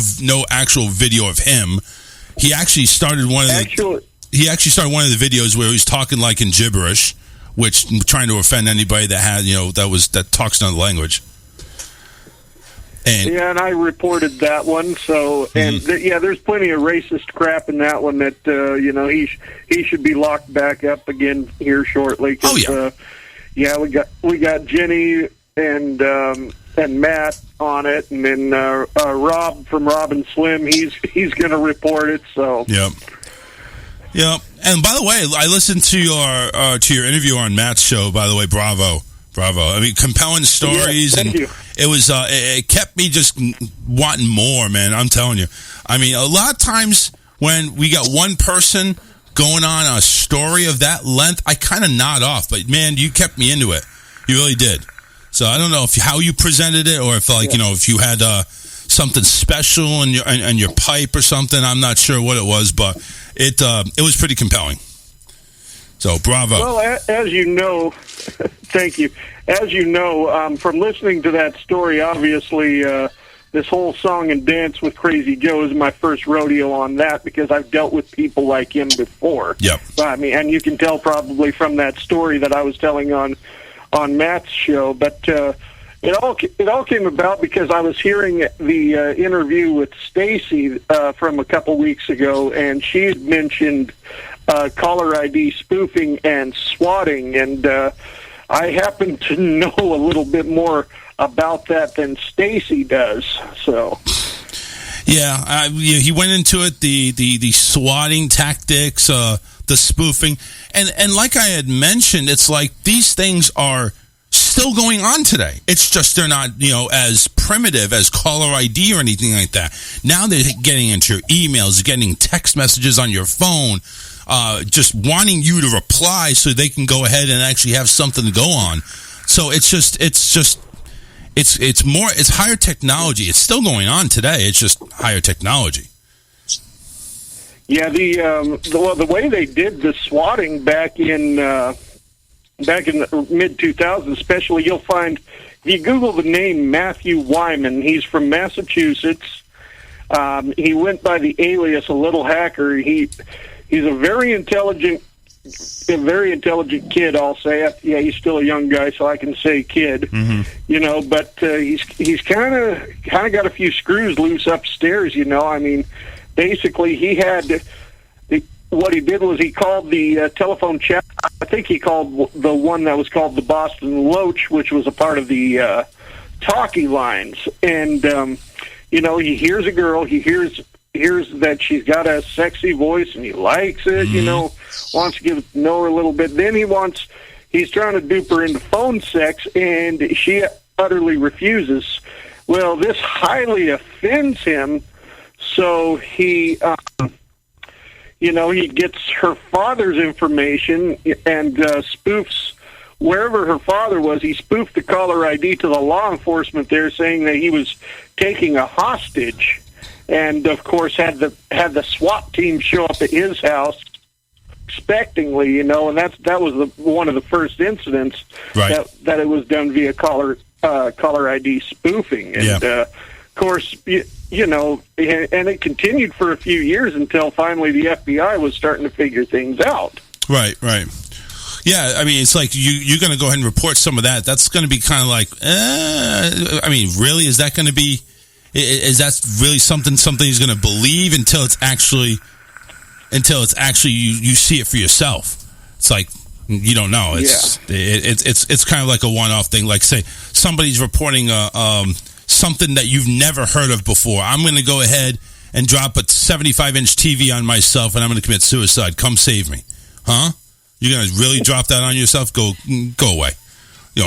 actual video of him. He actually started one of the videos where he was talking like in gibberish, which trying to offend anybody that had that talks another language. And I reported that one. So, and there's plenty of racist crap in that one that he should be locked back up again here shortly. We got Jenny and Matt on it, and then Rob from Rob and Slim. He's going to report it. So yep. And by the way, I listened to your interview on Matt's show. By the way, bravo. I mean, compelling stories, and it was it kept me just wanting more, man. I'm telling you. I mean, a lot of times when we got one person going on a story of that length, I kind of nod off. But man, you kept me into it. You really did. So I don't know how you presented it, or if if you had something special in your pipe or something. I'm not sure what it was, but it was pretty compelling. So bravo. Well, as you know, thank you. As you know, from listening to that story, obviously this whole song and dance with Crazy Joe is my first rodeo on that, because I've dealt with people like him before. Yep. I mean, and you can tell probably from that story that I was telling on Matt's show, but it all came about because I was hearing the interview with Stacy from a couple weeks ago, and she had mentioned caller ID spoofing and swatting, and I happen to know a little bit more about that than Stacy does. So, he went into it, the swatting tactics, the spoofing, and like I had mentioned, it's like these things are still going on today. It's just they're not as primitive as caller ID or anything like that. Now they're getting into your emails, getting text messages on your phone. Just wanting you to reply so they can go ahead and actually have something to go on. So it's higher technology. It's still going on today. It's just higher technology. Yeah, the way they did the swatting back in the mid 2000s, especially, you'll find if you Google the name Matthew Wyman, he's from Massachusetts. He went by the alias a Little Hacker. He's a very intelligent kid, I'll say. Yeah, he's still a young guy, so I can say kid. Mm-hmm. But he's kind of got a few screws loose upstairs. I mean, basically, he had what he did was he called the telephone chat. I think he called the one that was called the Boston Loach, which was a part of the talkie lines. And he hears a girl. He hears that she's got a sexy voice and he likes it, wants to get to know her a little bit. Then he's trying to dupe her into phone sex, and she utterly refuses. Well, this highly offends him, so he gets her father's information and spoofs wherever her father was. He spoofed the caller ID to the law enforcement there, saying that he was taking a hostage. And of course, had the SWAT team show up at his house expectingly, and that was one of the first incidents that it was done via caller ID spoofing. And of course, and it continued for a few years until finally the FBI was starting to figure things out. Right. Yeah, I mean, it's like you're going to go ahead and report some of that. That's going to be kind of like, I mean, really, is that going to be? Is that really something he's going to believe until it's actually you see it for yourself? It's like you don't know. It's kind of like a one-off thing. Like say somebody's reporting something that you've never heard of before. I'm going to go ahead and drop a 75-inch TV on myself, and I'm going to commit suicide. Come save me, huh? You're going to really drop that on yourself? Go away.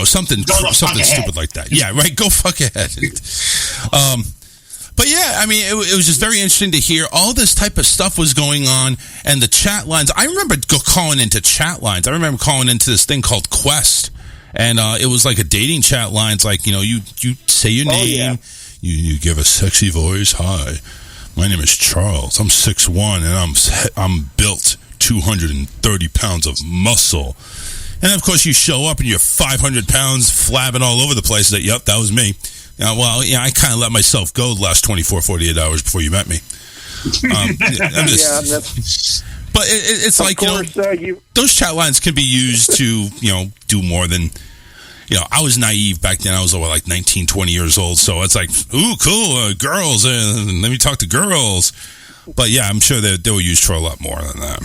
Something stupid like that. Yeah, right. Go fuck ahead. But yeah, I mean, it was just very interesting to hear all this type of stuff was going on, and the chat lines. I remember calling into chat lines. I remember calling into this thing called Quest, and it was like a dating chat lines. Like you say your name, you give a sexy voice, hi. My name is Charles. I'm 6'1", and I'm built 230 pounds of muscle. And, of course, you show up and you're 500 pounds flabbing all over the place. Yep, that was me. I kind of let myself go the last 24, 48 hours before you met me. I'm just, but it's of like, course, those chat lines can be used to, do more than, I was naive back then. I was like 19, 20 years old. So it's like, ooh, cool, girls, let me talk to girls. But yeah, I'm sure they were used for a lot more than that.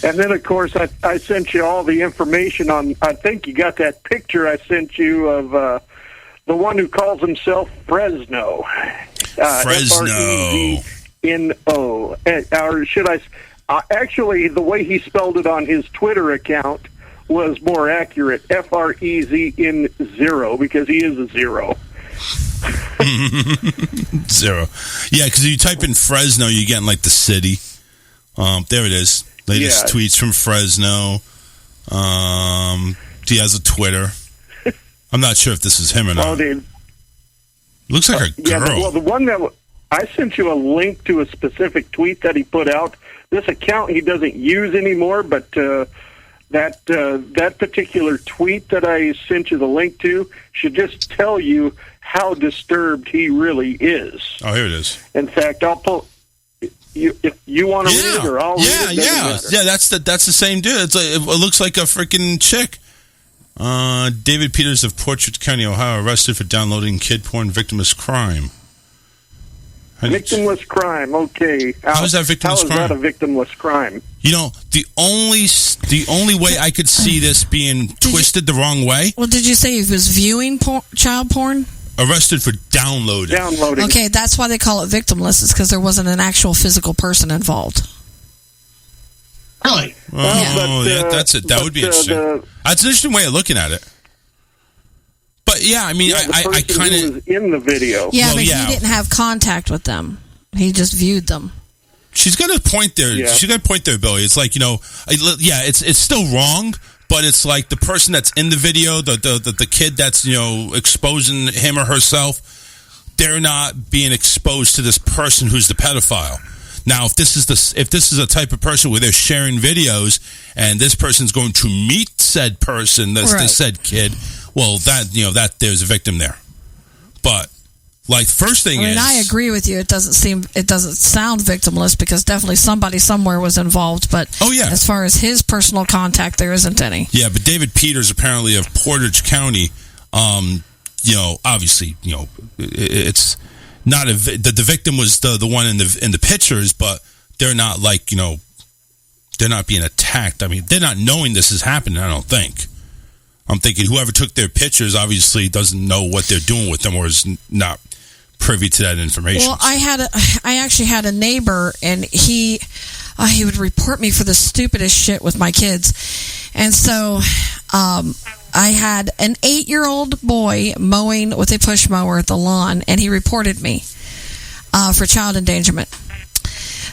And then, of course, I sent you all the information on, I think you got that picture I sent you of the one who calls himself Fresno. Fresno. Fresno. Or should I, actually, the way he spelled it on his Twitter account was more accurate. F-R-E-Z-N-0, because he is a zero. Zero. Yeah, because if you type in Fresno, you get in like the city. There it is. Latest tweets from Fresno. He has a Twitter. I'm not sure if this is him or not. Oh, dude. Looks like a girl. The one that I sent you a link to a specific tweet that he put out. This account he doesn't use anymore, but that particular tweet that I sent you the link to should just tell you how disturbed he really is. Oh, here it is. In fact, I'll pull. If you want to read it, or I'll read it. Yeah. That's the same dude. It looks like a freaking chick. David Peters of Portrait County, Ohio, arrested for downloading kid porn. Victimless crime. Victimless crime. Okay. How is that victimless crime? How is that a victimless crime? The only way I could see this being twisted the wrong way. Well, did you say he was viewing child porn? Arrested for downloading. Okay, that's why they call it victimless. It's because there wasn't an actual physical person involved. Really? That's it. That would be interesting. That's an interesting way of looking at it. But yeah, I mean, I kind of in the video. Yeah, but he didn't have contact with them. He just viewed them. She's got a point there. Yeah. She's got a point there, Billy. It's like, it's still wrong, but it's like the person that's in the video, the kid that's, exposing him or herself, they're not being exposed to this person who's the pedophile. Now, if this is a type of person where they're sharing videos and this person's going to meet said person, this said kid, well, that there's a victim there. But like, first thing is, I agree with you. It doesn't sound victimless because definitely somebody somewhere was involved. But as far as his personal contact, there isn't any. Yeah, but David Peters, apparently of Portage County, obviously, it's not the victim was the one in the pictures, but they're not like, they're not being attacked. I mean, they're not knowing this is happening. I don't think. I'm thinking whoever took their pictures obviously doesn't know what they're doing with them, or is not privy to that information. Well, I actually had a neighbor, and he would report me for the stupidest shit with my kids, and so I had an 8-year-old boy mowing with a push mower the lawn, and he reported me for child endangerment.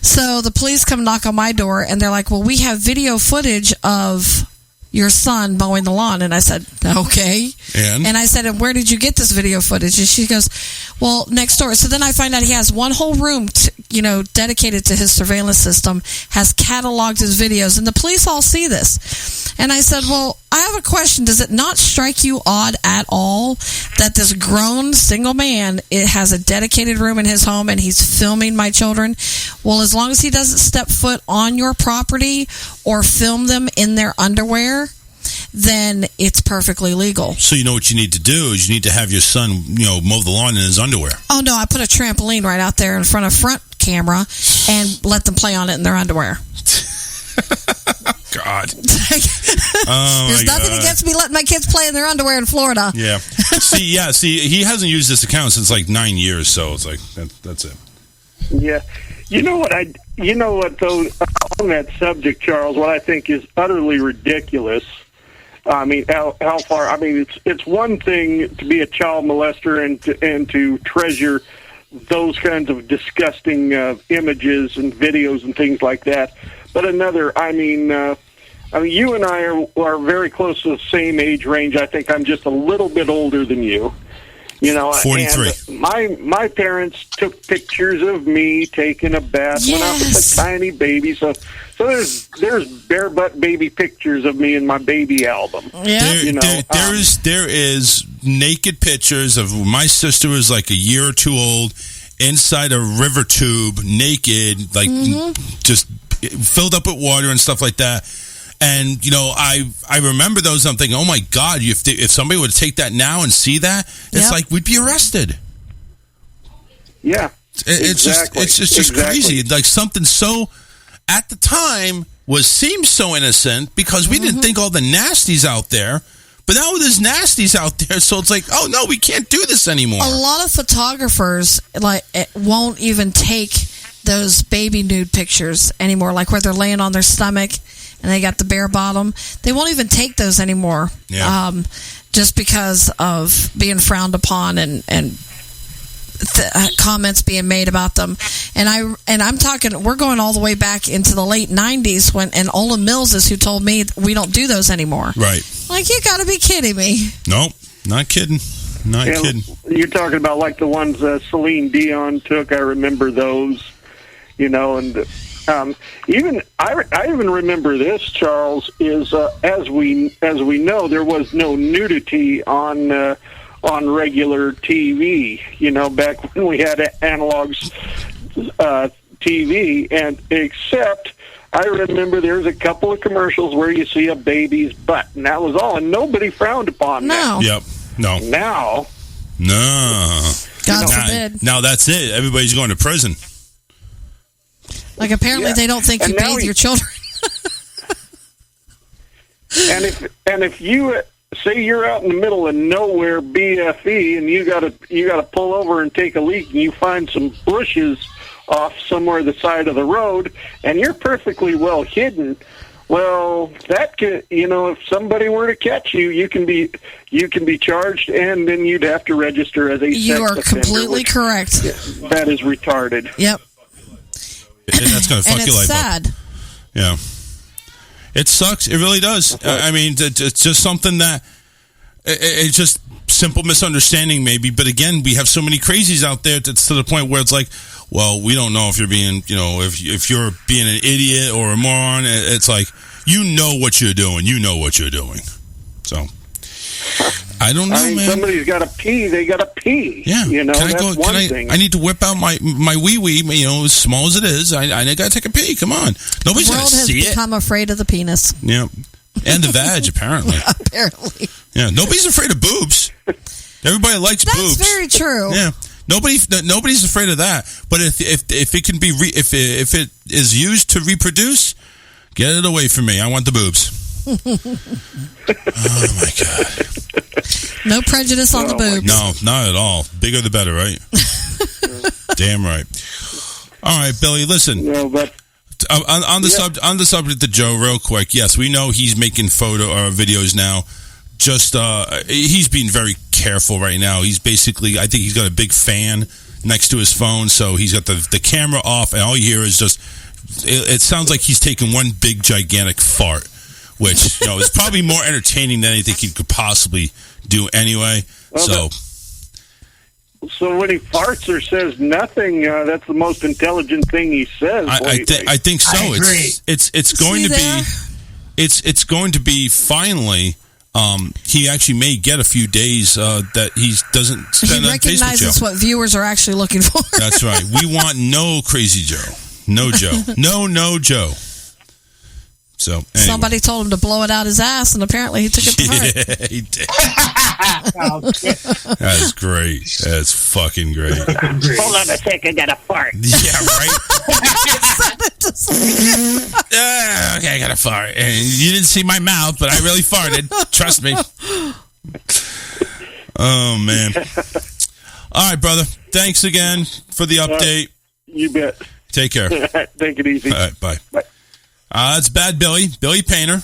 So the police come knock on my door, and they're like, "Well, we have video footage of your son mowing the lawn." And I said, okay. And I said, "And where did you get this video footage?" And she goes, "Well, next door." So then I find out he has one whole room, dedicated to his surveillance system, has cataloged his videos, and the police all see this. And I said, "Well, I have a question. Does it not strike you odd at all that this grown single man has a dedicated room in his home and he's filming my children?" Well, as long as he doesn't step foot on your property or film them in their underwear, then it's perfectly legal. So you know what you need to do is you need to have your son, mow the lawn in his underwear. Oh, no, I put a trampoline right out there in front of front camera and let them play on it in their underwear. God. There's nothing against me letting my kids play in their underwear in Florida. Yeah. See, he hasn't used this account since like 9 years, so it's like, that's it. Yeah. You know what, though, on that subject, Charles, what I think is utterly ridiculous. I mean, how far? I mean, it's one thing to be a child molester and to treasure those kinds of disgusting images and videos and things like that. But another, I mean, you and I are very close to the same age range. I think I'm just a little bit older than you. You know, 43. And my parents took pictures of me taking a bath when I was a tiny baby. So there's bare butt baby pictures of me in my baby album. Yeah. There is naked pictures of my sister was like a year or two old inside a river tube, naked, like just filled up with water and stuff like that. And, you know, I remember those. I'm thinking, oh, my God, if somebody would take that now and see that, it's like we'd be arrested. Yeah. It's just crazy. Like something so, at the time, seemed so innocent because we didn't think all the nasties out there. But now there's nasties out there, so it's like, oh, no, we can't do this anymore. A lot of photographers won't even take those baby nude pictures anymore, like where they're laying on their stomach and they got the bare bottom. They won't even take those anymore, just because of being frowned upon and comments being made about them. And I'm talking, we're going all the way back into the late 90s and Ola Mills is who told me we don't do those anymore. Right. Like, you got to be kidding me. Nope, not kidding. Not kidding. You're talking about like the ones Celine Dion took. I remember those, you know, and even I even remember this, Charles, is as we know, there was no nudity on regular TV, you know, back when we had analog TV, and except I remember there was a couple of commercials where you see a baby's butt, and that was all, and nobody frowned upon that. Yep. No. Now. No. God forbid. Now that's it. Everybody's going to prison. Like, apparently they don't think you bathe your children. and if you say you're out in the middle of nowhere, BFE, and you gotta pull over and take a leak, and you find some bushes off somewhere the side of the road, and you're perfectly well hidden. Well, that could, you know, if somebody were to catch you, you can be charged, and then you'd have to register as a sex offender. You are completely correct. That is retarded. Yep. And that's going to fuck your life sad. up. Yeah. It sucks. It really does. I mean, it's just something that it's just simple misunderstanding, maybe. But again, we have so many crazies out there that's to the point where it's like, well, we don't know if you're being, you know, if you're being an idiot or a moron. It's like, you know what you're doing. You know what you're doing. So, I don't know, man. Somebody's got to pee. They got to pee. Yeah. You know, that's one thing. I need to whip out my wee-wee, you know, as small as it is. I got to take a pee. Come on. Nobody's going to see it. The world has become afraid of the penis. Yeah. And the vag, apparently. Apparently. Yeah. Nobody's afraid of boobs. Everybody likes boobs. That's very true. Yeah. Nobody's afraid of that. But if it can be if it is used to reproduce, get it away from me. I want the boobs. Oh my God. No prejudice on the boobs. No, not at all. Bigger the better, right? Damn right. All right, Billy. Listen. No, but on the subject of Joe, real quick. Yes, we know he's making videos now. Just he's being very careful right now. He's basically, I think he's got a big fan next to his phone, so he's got the camera off, and all you hear is just it sounds like he's taking one big gigantic fart, which, you know, is probably more entertaining than anything he could possibly do anyway. Well, so when he farts or says nothing, that's the most intelligent thing he says. I think so. I agree. It's going to be it's going to be finally. He actually may get a few days that he doesn't spend on Facebook. He recognizes what viewers are actually looking for. That's right. We want no crazy Joe. No Joe. No Joe. So anyway. Somebody told him to blow it out his ass, and apparently he took it to heart. Yeah, he did. That's great. That's fucking great. Hold on a second, I got a fart. Yeah, right? Okay, I got a fart. And you didn't see my mouth, but I really farted. Trust me. Oh, man. All right, brother. Thanks again for the update. You bet. Take care. Take it easy. All right, bye. That's Bad Billy Painter.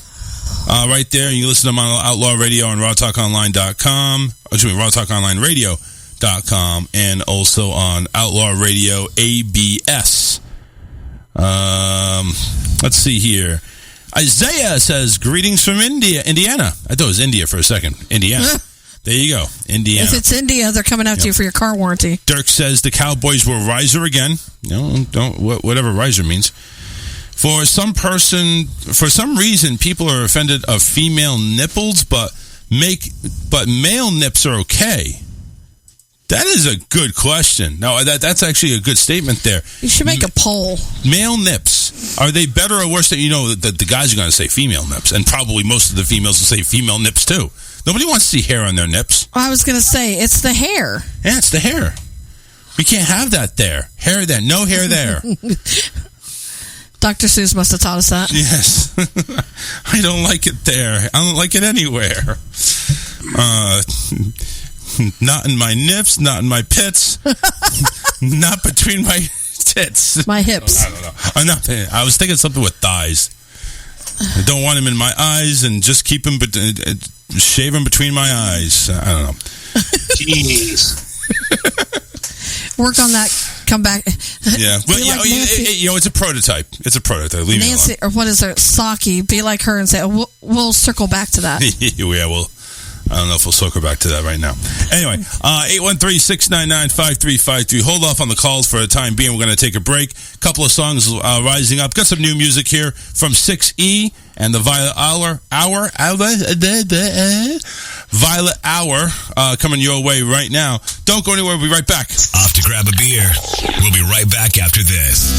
Right there. You can listen to him on Outlaw Radio on rawtalkonline.com. Excuse me, rawtalkonlineradio.com, and also on Outlaw Radio ABS. Let's see here. Isaiah says, greetings from Indiana. I thought it was India for a second. Indiana. There you go, Indiana. If it's India, they're coming after you for your car warranty. Dirk says the Cowboys were riser again. Whatever riser means. For some reason, people are offended of female nipples, but male nips are okay. That is a good question. No, that's actually a good statement there. You should make a poll. Male nips, are they better or worse? The guys are going to say female nips, and probably most of the females will say female nips too. Nobody wants to see hair on their nips. I was going to say, it's the hair. Yeah, it's the hair. We can't have that there. Hair there. No hair there. Dr. Seuss must have taught us that. Yes. I don't like it there. I don't like it anywhere. Not in my nips, not in my pits, not between my tits. My hips. I don't know. I was thinking something with thighs. I don't want him in my eyes, and just keep him, shave him between my eyes. I don't know. Jeez. Work on that. Come back. Yeah, but it's a prototype. It's a prototype. Leave Nancy, or what is her? Saki. Be like her and say, we'll circle back to that. Yeah, well, I don't know if we'll circle back to that right now. Anyway, 813-699-5353. Hold off on the calls for the time being. We're going to take a break. Couple of songs rising up. Got some new music here from 6E and the Violet Hour coming your way right now. Don't go anywhere. We'll be right back. Off to grab a beer. We'll be right back after this.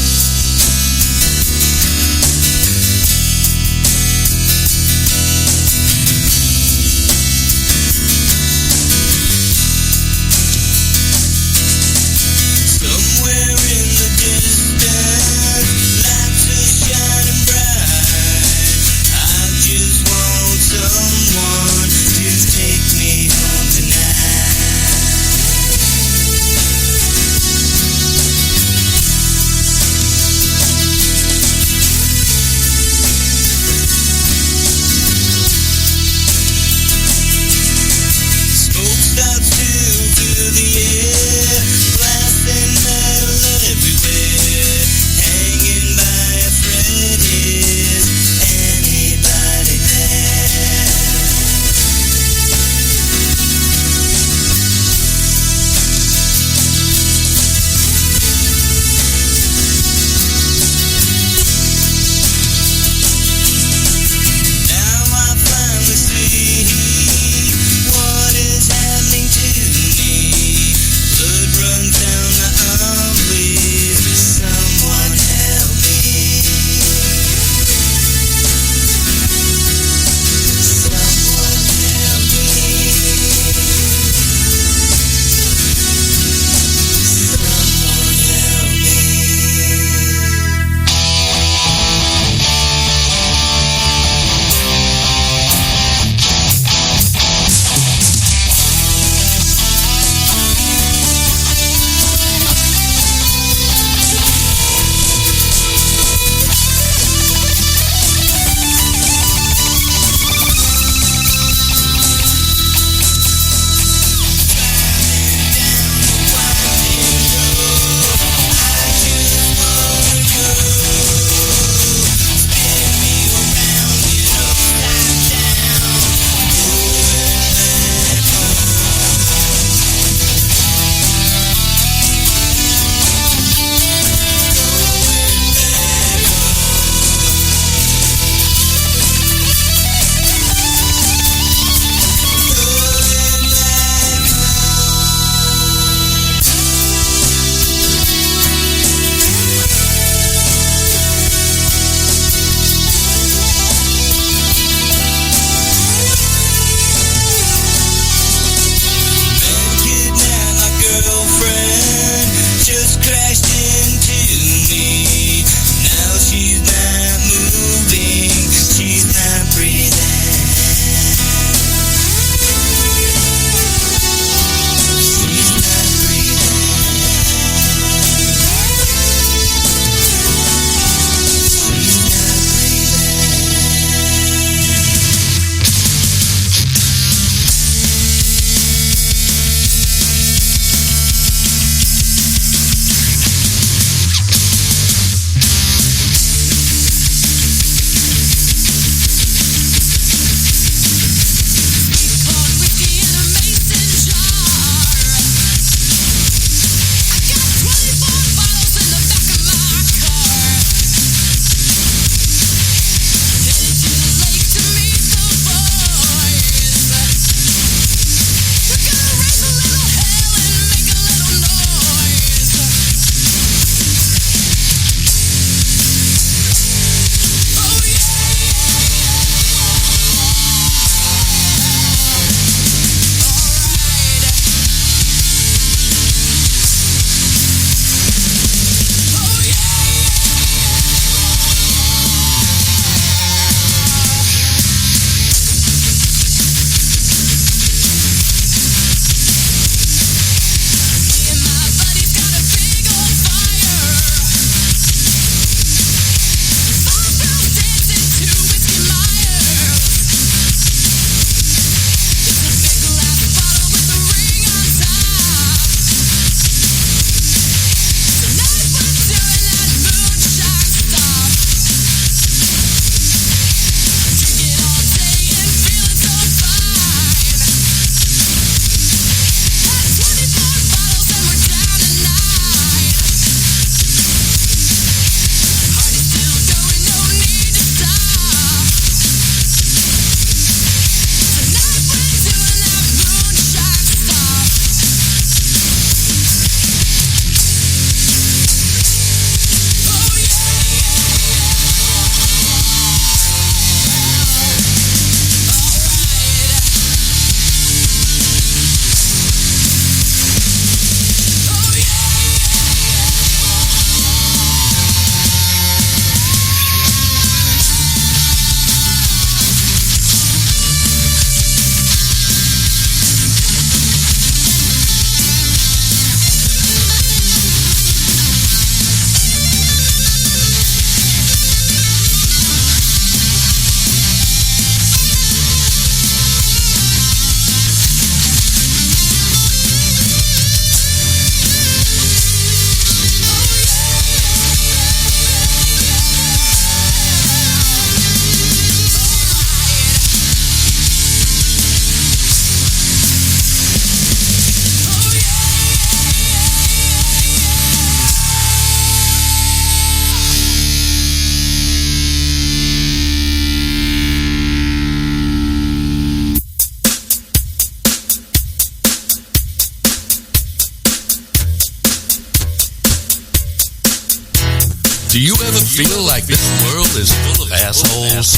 Do you ever feel like this world is full of assholes?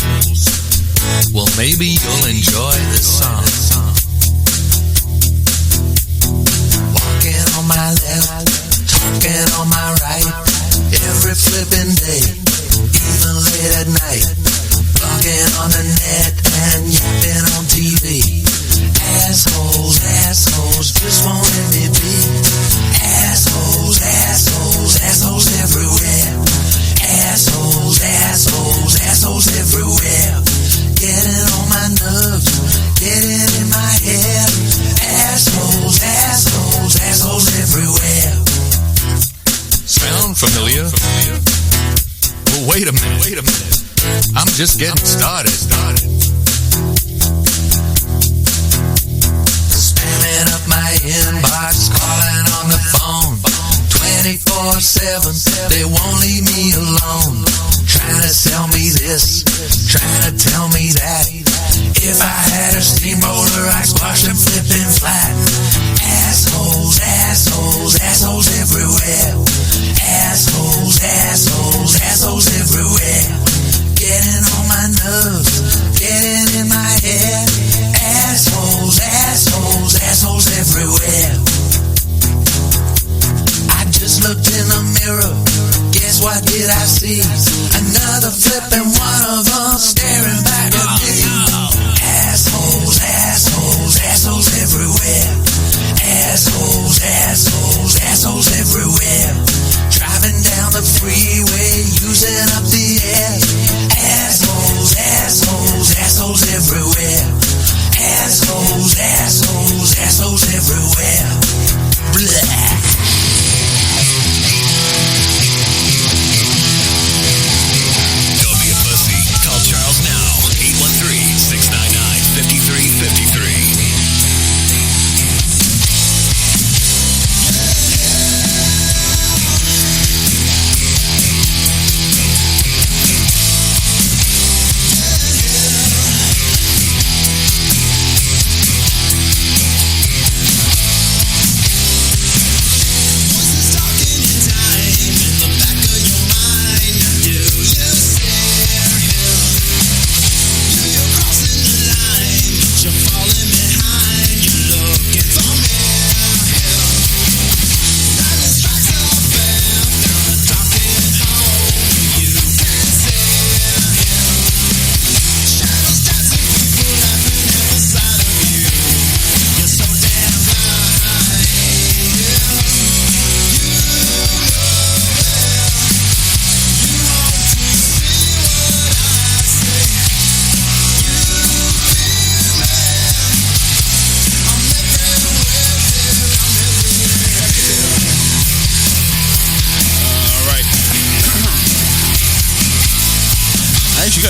Well, maybe you'll enjoy this song. Walking on my left, talking on my right, every flipping day, even late at night, bugging on the net and yapping on TV. Assholes, assholes, just won't let me be. Assholes, assholes, assholes everywhere. Assholes, assholes, assholes everywhere. Getting on my nerves, getting in my head. Assholes, assholes, assholes everywhere. Sound familiar? Well, wait a minute. I'm just getting started. Spamming up my inbox, calling on the phone 24/7, they won't leave me alone. Trying to sell me this, trying to tell me that. If I had a steamroller, I'd squash them flipping flat. Assholes, assholes, assholes everywhere. Assholes, assholes, assholes everywhere. Getting on my nerves, getting in my head. Assholes, assholes, assholes everywhere. I just looked in the mirror, guess what did I see? Another flipping one of them staring back at me. Assholes, assholes, assholes everywhere. Assholes, assholes, assholes everywhere. Driving down the freeway, using up the air. Assholes, assholes, assholes everywhere. Assholes, assholes, assholes everywhere. Blah. Don't be a pussy. Call Charles now. 813-699-5353.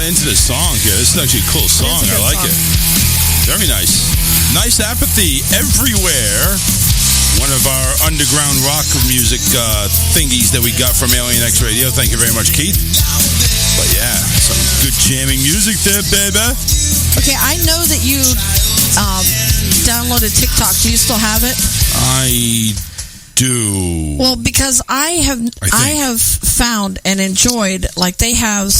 Into the song here. This is actually a cool song. I like it. Very nice. Nice Apathy Everywhere. One of our underground rock music thingies that we got from Alien X Radio. Thank you very much, Keith. But yeah, some good jamming music there, baby. Okay, I know that you downloaded TikTok. Do you still have it? I do. Well, because I have found and enjoyed, like, they have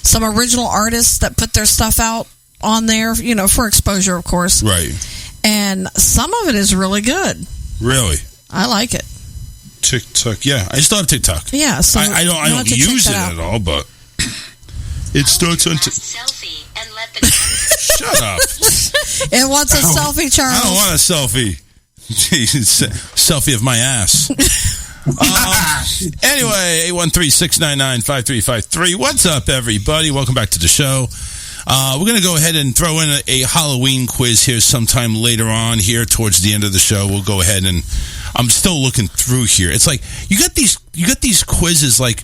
some original artists that put their stuff out on there, you know, for exposure, of course. Right. And some of it is really good. Really? I like it. TikTok, yeah. I still have TikTok. Yeah, so I don't use it at all, but it starts on selfie and let the Shut up. It wants a selfie, Charles. I don't want a selfie. Selfie of my ass. Anyway, 813-699-5353. What's up, everybody? Welcome back to the show. We're going to go ahead and throw in a Halloween quiz here sometime later on here towards the end of the show. We'll go ahead and I'm still looking through here. It's like you got these quizzes, like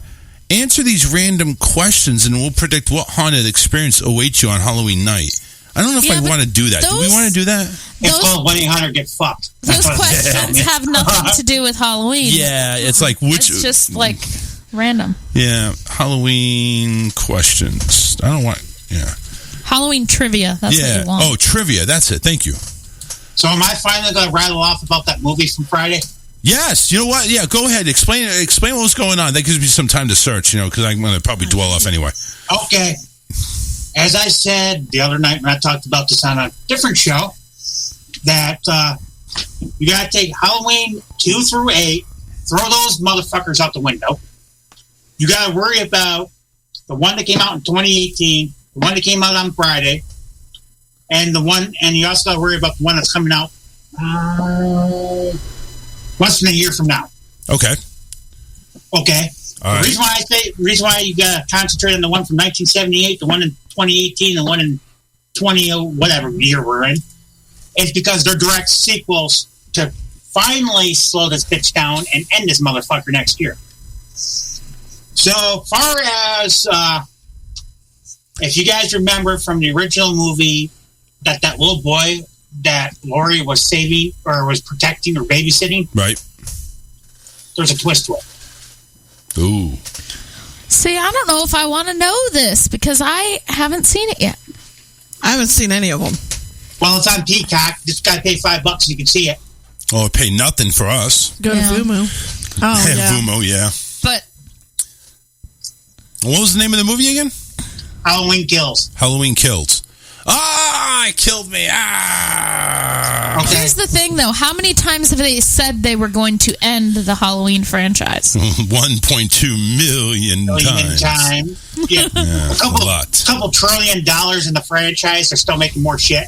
answer these random questions and we'll predict what haunted experience awaits you on Halloween night. I don't know if I want to do that. Do we want to do that? It's called 1-800-GET-FUCKED. Those questions have nothing to do with Halloween. Yeah, it's like which... It's just like random. Yeah, Halloween questions. I don't want... Yeah. Halloween trivia. That's what you want. Oh, trivia. That's it. Thank you. So am I finally going to rattle off about that movie from Friday? Yes. You know what? Yeah, go ahead. Explain what was going on. That gives me some time to search, because I'm going to probably dwell off anyway. Okay. As I said the other night when I talked about this on a different show, that you got to take Halloween 2 through 8, throw those motherfuckers out the window. You got to worry about the one that came out in 2018, the one that came out on Friday, and you also got to worry about the one that's coming out less than a year from now. Okay. Okay. All right. The reason why you got to concentrate on the one from 1978, the one in 2018, the one in 20 whatever year we're in, is because they're direct sequels to finally slow this bitch down and end this motherfucker next year. So far as if you guys remember from the original movie that little boy that Lori was saving or was protecting or babysitting, right? There's a twist to it. Ooh. See, I don't know if I want to know this because I haven't seen it yet. I haven't seen any of them. Well, it's on Peacock. Just got to pay $5 and you can see it. Oh, pay nothing for us. Go to Vumu. Oh, yeah. Vumu, yeah. But what was the name of the movie again? Halloween Kills. Halloween Kills. It killed me. Okay. Here's the thing, though. How many times have they said they were going to end the Halloween franchise? 1.2 million times. Yeah. Yeah, a couple $1 trillion in the franchise. They're still making more shit.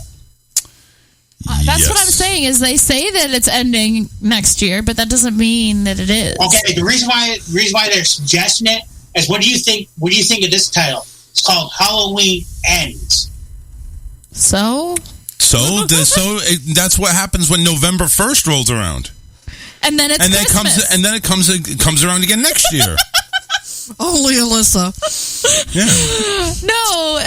That's what I'm saying. Is they say that it's ending next year, but that doesn't mean that it is. Okay. The reason why they're suggesting it is, what do you think? What do you think of this title? It's called Halloween Ends. So that's what happens when November 1st rolls around, and then it's Christmas. It comes around again next year. Only Alyssa. Yeah. No,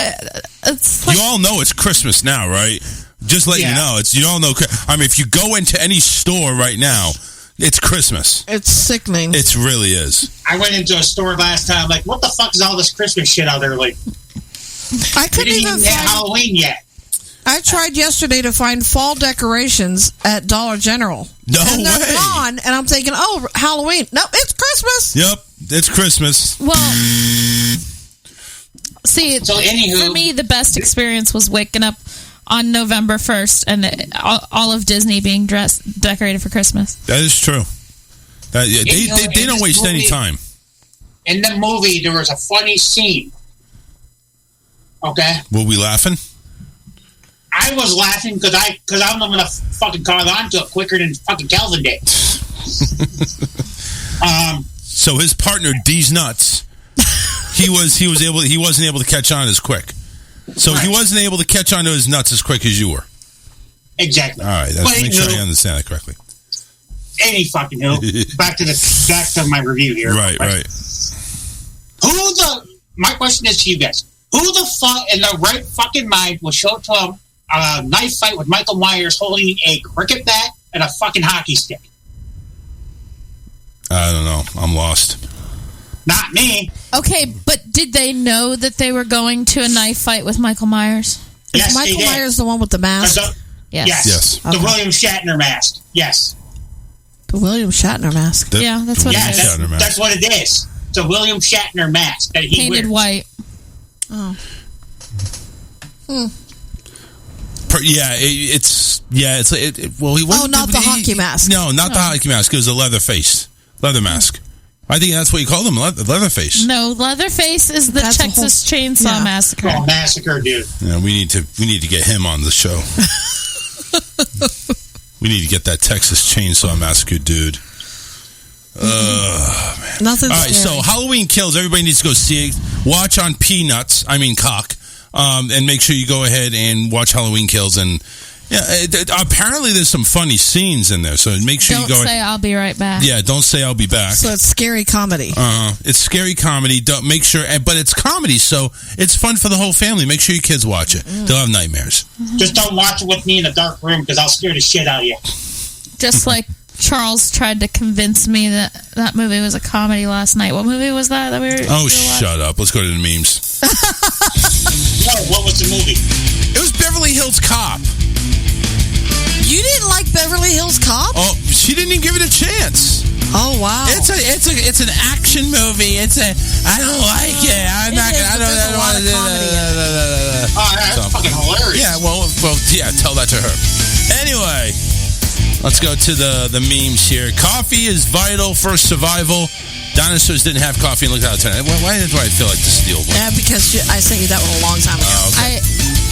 it's like, you all know it's Christmas now, right? Just let you know, you all know. I mean, if you go into any store right now, it's Christmas. It's sickening. It really is. I went into a store last time. Like, what the fuck is all this Christmas shit out there? Like, I couldn't even find Halloween yet. I tried yesterday to find fall decorations at Dollar General. No and they're way. gone, and I'm thinking, oh, Halloween. No, it's Christmas. Yep, it's Christmas. Well, see, so anywho, for me, the best experience was waking up on November 1st and all of Disney being decorated for Christmas. That is true. They don't waste any time. In the movie, there was a funny scene. Okay. Were we laughing? I was laughing because I'm going to fucking caught on to it quicker than fucking Calvin did. So his partner D's nuts. He wasn't able to catch on as quick. So he wasn't able to catch on to his nuts as quick as you were. Exactly. All right, let's make sure I understand that correctly. Any fucking who. Back to my review here. Right. My question is to you guys. Who the fuck in the right fucking mind will show up to a knife fight with Michael Myers holding a cricket bat and a fucking hockey stick? I don't know. I'm lost. Not me. Okay, but did they know that they were going to a knife fight with Michael Myers? Yes, is Michael Myers the one with the mask? Yes. The William Shatner mask. Yes. The William Shatner mask. That's what it is. That's what it is. It's a William Shatner mask that he painted wears. white. Oh. It's he wasn't. Oh, not the hockey mask. No, not the hockey mask. It was a leather mask. I think that's what you call them, Leatherface. No, Leatherface is the Texas Chainsaw Massacre. Oh, massacre, dude. Yeah, we need to get him on the show. We need to get that Texas Chainsaw Massacre dude. Man. Nothing. All right, so Halloween Kills. Everybody needs to go see it. Watch on Cock, and make sure you go ahead and watch Halloween Kills. And apparently there's some funny scenes in there. So make sure you go. Don't say I'll be right back. Yeah, don't say I'll be back. So it's scary comedy. It's scary comedy. Don't make sure, but it's comedy, so it's fun for the whole family. Make sure your kids watch it. They'll have nightmares. Just don't watch it with me in a dark room because I'll scare the shit out of you. Just like Charles tried to convince me that movie was a comedy last night. What movie was that we were? Oh, shut up! Let's go to the memes. No, what was the movie? It was Beverly Hills Cop. You didn't like Beverly Hills Cop? Oh, she didn't even give it a chance. wow. It's an action movie. I don't like it. I don't want to do that. Oh, that's fucking hilarious. Yeah, well, yeah, tell that to her. Anyway, let's go to the memes here. Coffee is vital for survival. Dinosaurs didn't have coffee and looked out tonight. Why do I feel like to steal one? Yeah, because I sent you that one a long time ago. Okay.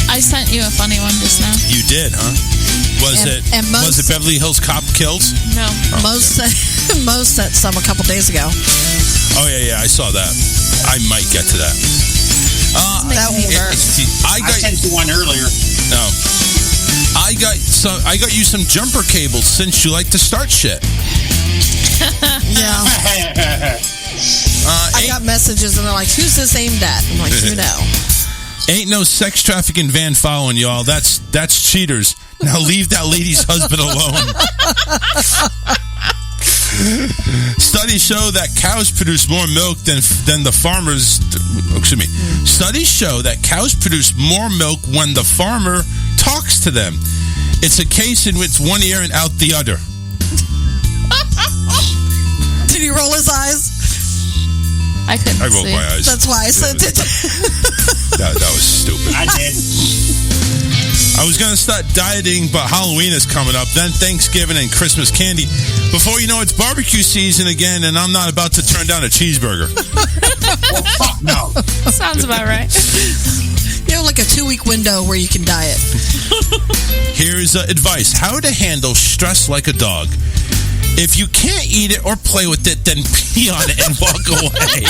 I sent you a funny one just now. You did, huh? Was it Beverly Hills Cop Kills? No. Oh, Most sent some a couple days ago. Oh yeah, I saw that. I might get to that. That won't hurt. I sent you one earlier. No. I got you some jumper cables since you like to start shit. Yeah. I got messages and they're like, "Who's this aimed at?" I'm like, "You know." Ain't no sex trafficking van following y'all. That's cheaters. Now leave that lady's husband alone. Studies show that cows produce more milk than the farmers. Excuse me. Studies show that cows produce more milk when the farmer talks to them. It's a case in which one ear and out the other. Did he roll his eyes? I couldn't. I rolled my eyes. That's why I sent it. That was stupid. I did. I was going to start dieting, but Halloween is coming up. Then Thanksgiving and Christmas candy. Before you know it's barbecue season again, and I'm not about to turn down a cheeseburger. Well, fuck no. Sounds about right. You have like a 2-week window where you can diet. Here's advice. How to handle stress like a dog. If you can't eat it or play with it, then pee on it and walk away.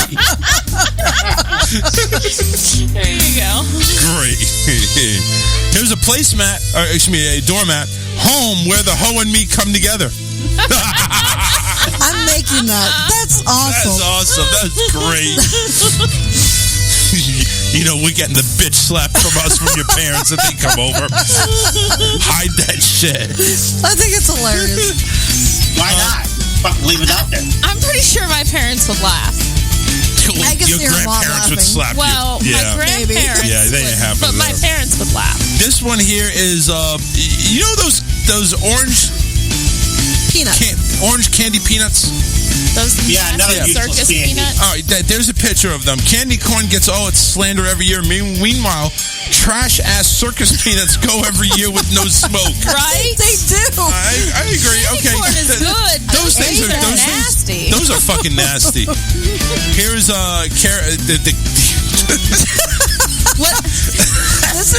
There you go. Great. Here's a a doormat. Home where the hoe and me come together. I'm making that. That's awesome. That's awesome. That's great. You know, we're getting the bitch slapped from us from your parents if they come over. Hide that shit. I think it's hilarious. Why not? Fucking leave it out there. I'm pretty sure my parents would laugh. I can Your see her mom grandparents would laughing. slap Well, you. my grandparents they ain't happy but with my her. parents would laugh. This one here is, you know those orange peanuts, orange candy peanuts? Those another circus peanuts. All right, there's a picture of them. Candy corn gets all its slander every year. Meanwhile, trash-ass circus peanuts go every year with no smoke. Right? They do. I agree. Candy Okay. corn is good. Those things are nasty. Those are fucking nasty. Here's What? This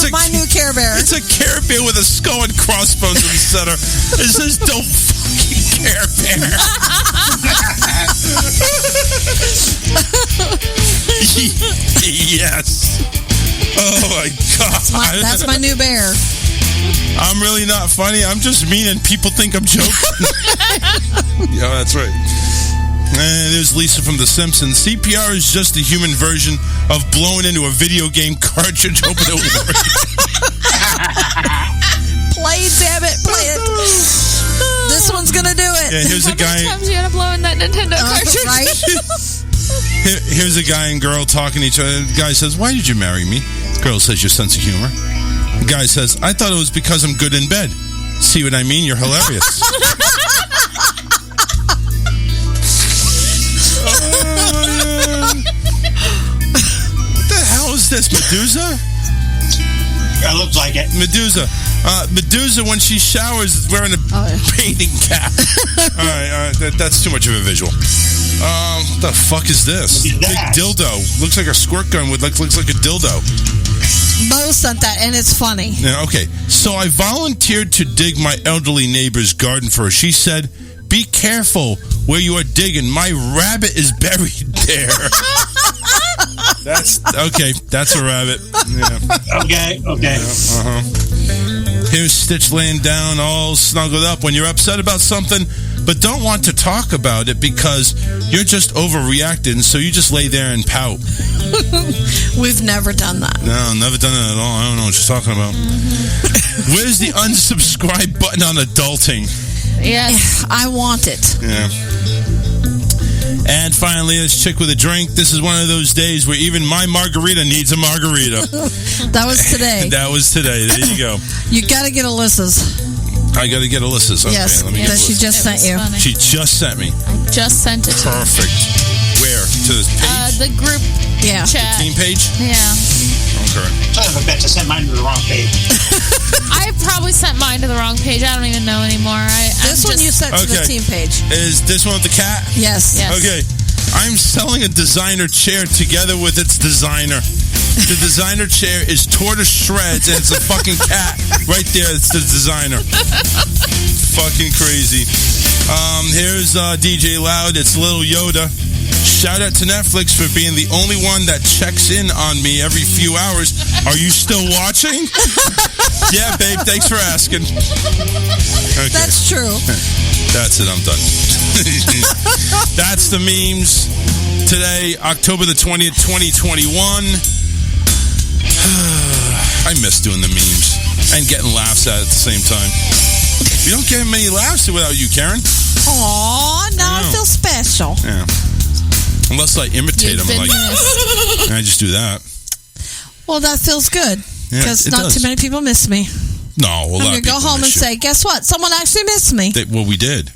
is my new Care Bear. It's a Care Bear with a skull and crossbones in the center. It says, "Don't fucking Care Bear." Yes. Oh my God. That's my new bear. I'm really not funny. I'm just mean and people think I'm joking. Yeah, that's right. And there's Lisa from The Simpsons. CPR is just the human version of blowing into a video game cartridge hoping it works. Play it, damn it. Play it. This one's going to do it. Yeah, here's a guy. How many times you gotta blow in that Nintendo cartridge? Right? Here's a guy and girl talking to each other. The guy says, "Why did you marry me?" Girl says, "Your sense of humor." The guy says, "I thought it was because I'm good in bed." See what I mean? You're hilarious. What the hell is this, Medusa? It looks like it. Medusa. Medusa, when she showers, is wearing a bathing cap. All right. That's too much of a visual. What the fuck is this? Big dildo. Looks like a squirt gun with looks like a dildo. Mo sent that, and it's funny. Yeah, okay. So I volunteered to dig my elderly neighbor's garden for her. She said, "Be careful where you are digging. My rabbit is buried there." That's okay. That's a rabbit. Yeah. Okay. Yeah, Here's Stitch laying down all snuggled up. When you're upset about something but don't want to talk about it because you're just overreacting, so you just lay there and pout. We've never done that. No, never done it at all. I don't know what you're talking about. Where's the unsubscribe button on adulting? Yes. I want it. Yeah. And finally, this chick with a drink. This is one of those days where even my margarita needs a margarita. That was today. That was today. There you go. You got to get Alyssa's. I got to get Alyssa's. Okay, Yes, let me get that she Alyssa's. just sent you. funny. She just sent me. I just sent it to her. Perfect. Where? To this page? The group chat. Team page? Yeah. Okay. Son of a bitch, I sent mine to the wrong page. I probably sent mine to the wrong page. I don't even know anymore. This one you sent to the team page. Is this one with the cat? Yes. Okay. I'm selling a designer chair together with its designer. The designer chair is torn to shreds, and it's a fucking cat right there. It's the designer. Fucking crazy. Here's DJ Loud. It's Little Yoda. Shout out to Netflix for being the only one that checks in on me every few hours. Are you still watching? Yeah, babe. Thanks for asking. Okay. That's true. That's it. I'm done. That's the memes. Today, October the 20th, 2021. I miss doing the memes and getting laughs at it at the same time. You don't get many laughs without you, Karen. Aw, now I feel special. Yeah. Unless I imitate them. Like, I just do that. Well, that feels good. Yeah, Because it not does. too many people miss me. No, a I'm lot going of to go people home and miss you. say, guess what? Someone actually missed me. Well, we did.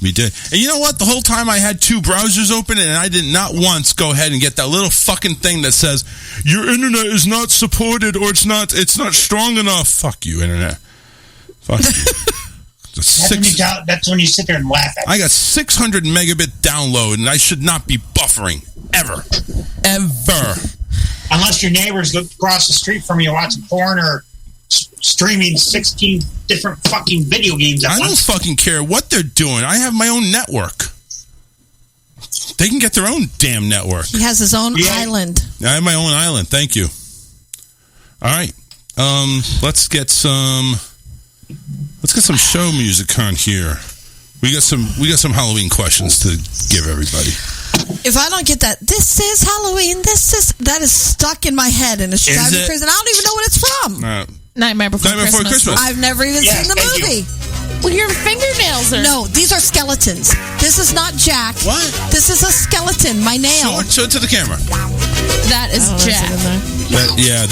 We did. And you know what? The whole time I had two browsers open and I did not once go ahead and get that little fucking thing that says your internet is not supported or it's not strong enough. Fuck you, internet. Fuck you. That's when you sit there and laugh at it. I got 600 megabit download and I should not be buffering. Ever. Unless your neighbors go across the street from you watching porn or streaming 16 different fucking video games at I don't once. fucking care what they're doing. I have my own network. They can get their own damn network. He has his own island. I have my own island. Thank you. All right. Let's get some show music on here. We got some Halloween questions to give everybody. If I don't get that, this is Halloween, that is stuck in my head and it's driving me crazy. And I don't even know what it's from. Nightmare Before Christmas. I've never even seen the movie. Well, your fingernails are... No, these are skeletons. This is not Jack. What? This is a skeleton. My nail. Show it to the camera. That is Jack.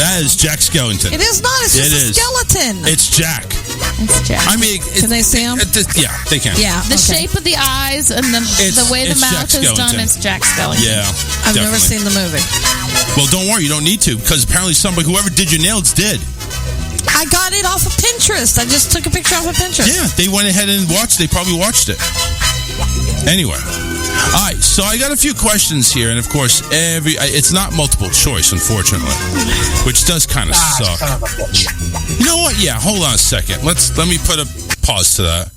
That is Jack Skellington. It is not. It's just a skeleton. It's Jack. It's Jack. I mean... Can they see him? Yeah, they can. Yeah. The shape of the eyes and the way the mouth is done is Jack Skellington. Yeah, I've never seen the movie. Well, don't worry. You don't need to because apparently whoever did your nails did. I got it off of Pinterest. I just took a picture off of Pinterest. Yeah, they went ahead and watched. They probably watched it. Anyway. All right, so I got a few questions here, and of course, it's not multiple choice, unfortunately, which does kind of suck. You know what? Yeah, hold on a second. Let me put a pause to that.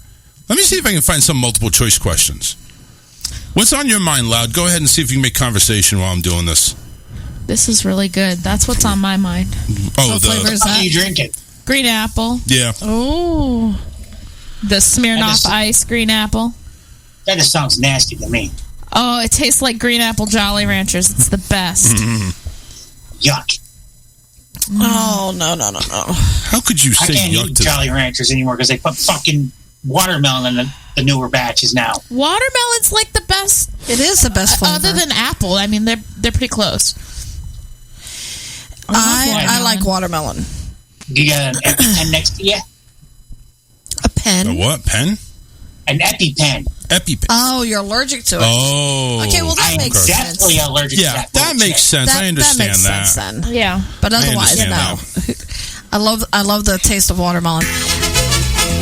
Let me see if I can find some multiple choice questions. What's on your mind, Loud? Go ahead and see if you can make conversation while I'm doing this. This is really good. That's what's on my mind. Oh, what flavor is that? How do you drink it? Green apple. Yeah. Oh. The Smirnoff Ice green apple. That just sounds nasty to me. Oh, it tastes like green apple Jolly Ranchers. It's the best. Yuck. Oh, no. How could you say I can't yuck eat to Jolly Ranchers anymore because they put fucking watermelon in the newer batches now. Watermelon's like the best. It is the best flavor. Other than apple. I mean, they're pretty close. I like watermelon. You got an EpiPen next to you? A pen? A what? Pen? An EpiPen. EpiPen. Oh, you're allergic to it. Oh. Okay, well, that makes sense. Definitely allergic to that. That makes sense. I understand that. Makes sense then. Yeah. But otherwise, no. I love the taste of watermelon.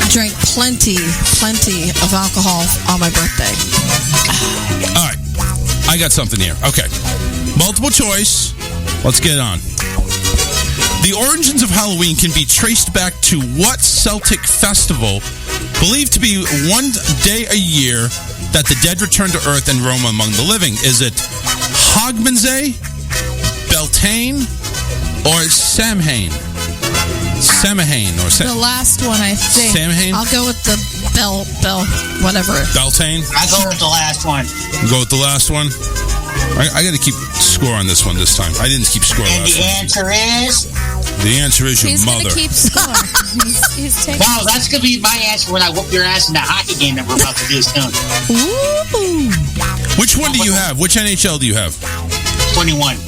Drank plenty of alcohol on my birthday. All right. I got something here. Okay. Multiple choice. Let's get on. The origins of Halloween can be traced back to what Celtic festival believed to be one day a year that the dead return to Earth and roam among the living? Is it Hogmanay, Beltane, or Samhain? Samhain or the last one, I think. Samhain? I'll go with the Bell, whatever. Beltane? I'll go with the last one. Go with the last one? I got to keep score on this one this time. I didn't keep score And last the time. answer is... The answer is your He's mother. He's going to keep score. he's taking... Wow, that's going to be my answer when I whoop your ass in that hockey game that we're about to do soon. Ooh. Which one do you have? Which NHL do you have? 21.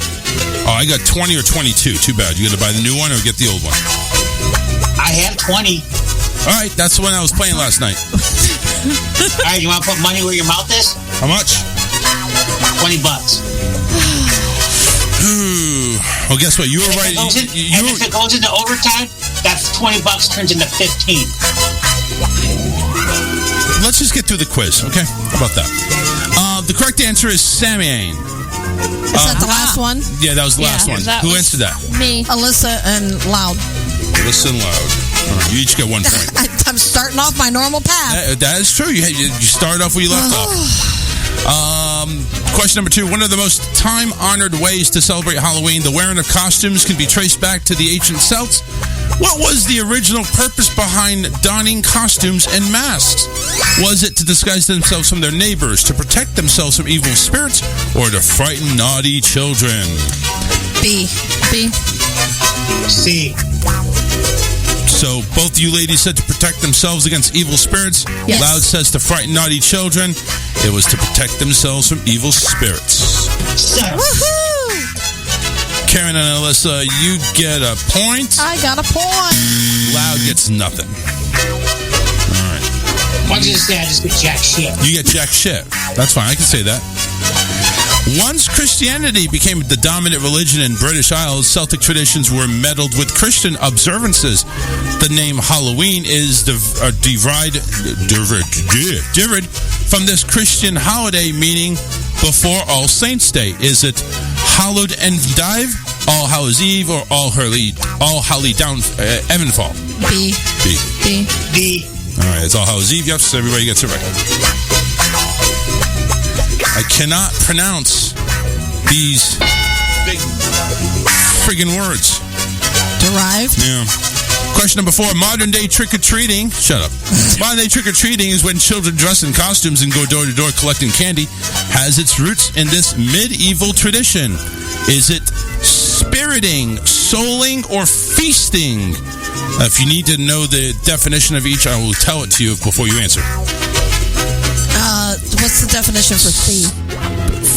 Oh, I got 20 or 22. Too bad. You got to buy the new one or get the old one? I have 20. All right, that's the one I was playing last night. All right, you want to put money where your mouth is? How much? $20. Well, guess what? You were right. If it goes into overtime, that's $20 turns into 15. Let's just get through the quiz, okay? How about that? The correct answer is Samian. Is that the last one? Yeah, that was the last one. Who answered that? Me. Alyssa and Loud. Alyssa and Loud. All right, you each get 1 point. I'm starting off my normal path. That is true. You started off where you left off. Question number 2. One of the most time-honored ways to celebrate Halloween, the wearing of costumes, can be traced back to the ancient Celts. What was the original purpose behind donning costumes and masks? Was it to disguise themselves from their neighbors, to protect themselves from evil spirits, or to frighten naughty children? B. C. So both you ladies said to protect themselves against evil spirits. Yes. Loud says to frighten naughty children. It was to protect themselves from evil spirits. Woohoo! Karen and Alyssa, you get a point. I got a point. Loud gets nothing. All right. Why don't you just say I just get jack shit? You get jack shit. That's fine. I can say that. Once Christianity became the dominant religion in British Isles, Celtic traditions were meddled with Christian observances. The name Halloween is derived from this Christian holiday, meaning before All Saints' Day. Is it Hallowed Endive, All Hallows Eve, or All Hallow Down Evenfall? B. All right, it's All Hallows Eve. Yep, so everybody gets it right. I cannot pronounce these big friggin' words. Derived? Yeah. Question number 4. Modern day trick-or-treating. Shut up. Modern day trick-or-treating is when children dress in costumes and go door-to-door collecting candy. Has its roots in this medieval tradition. Is it spiriting, souling, or feasting? If you need to know the definition of each, I will tell it to you before you answer. What's the definition for C?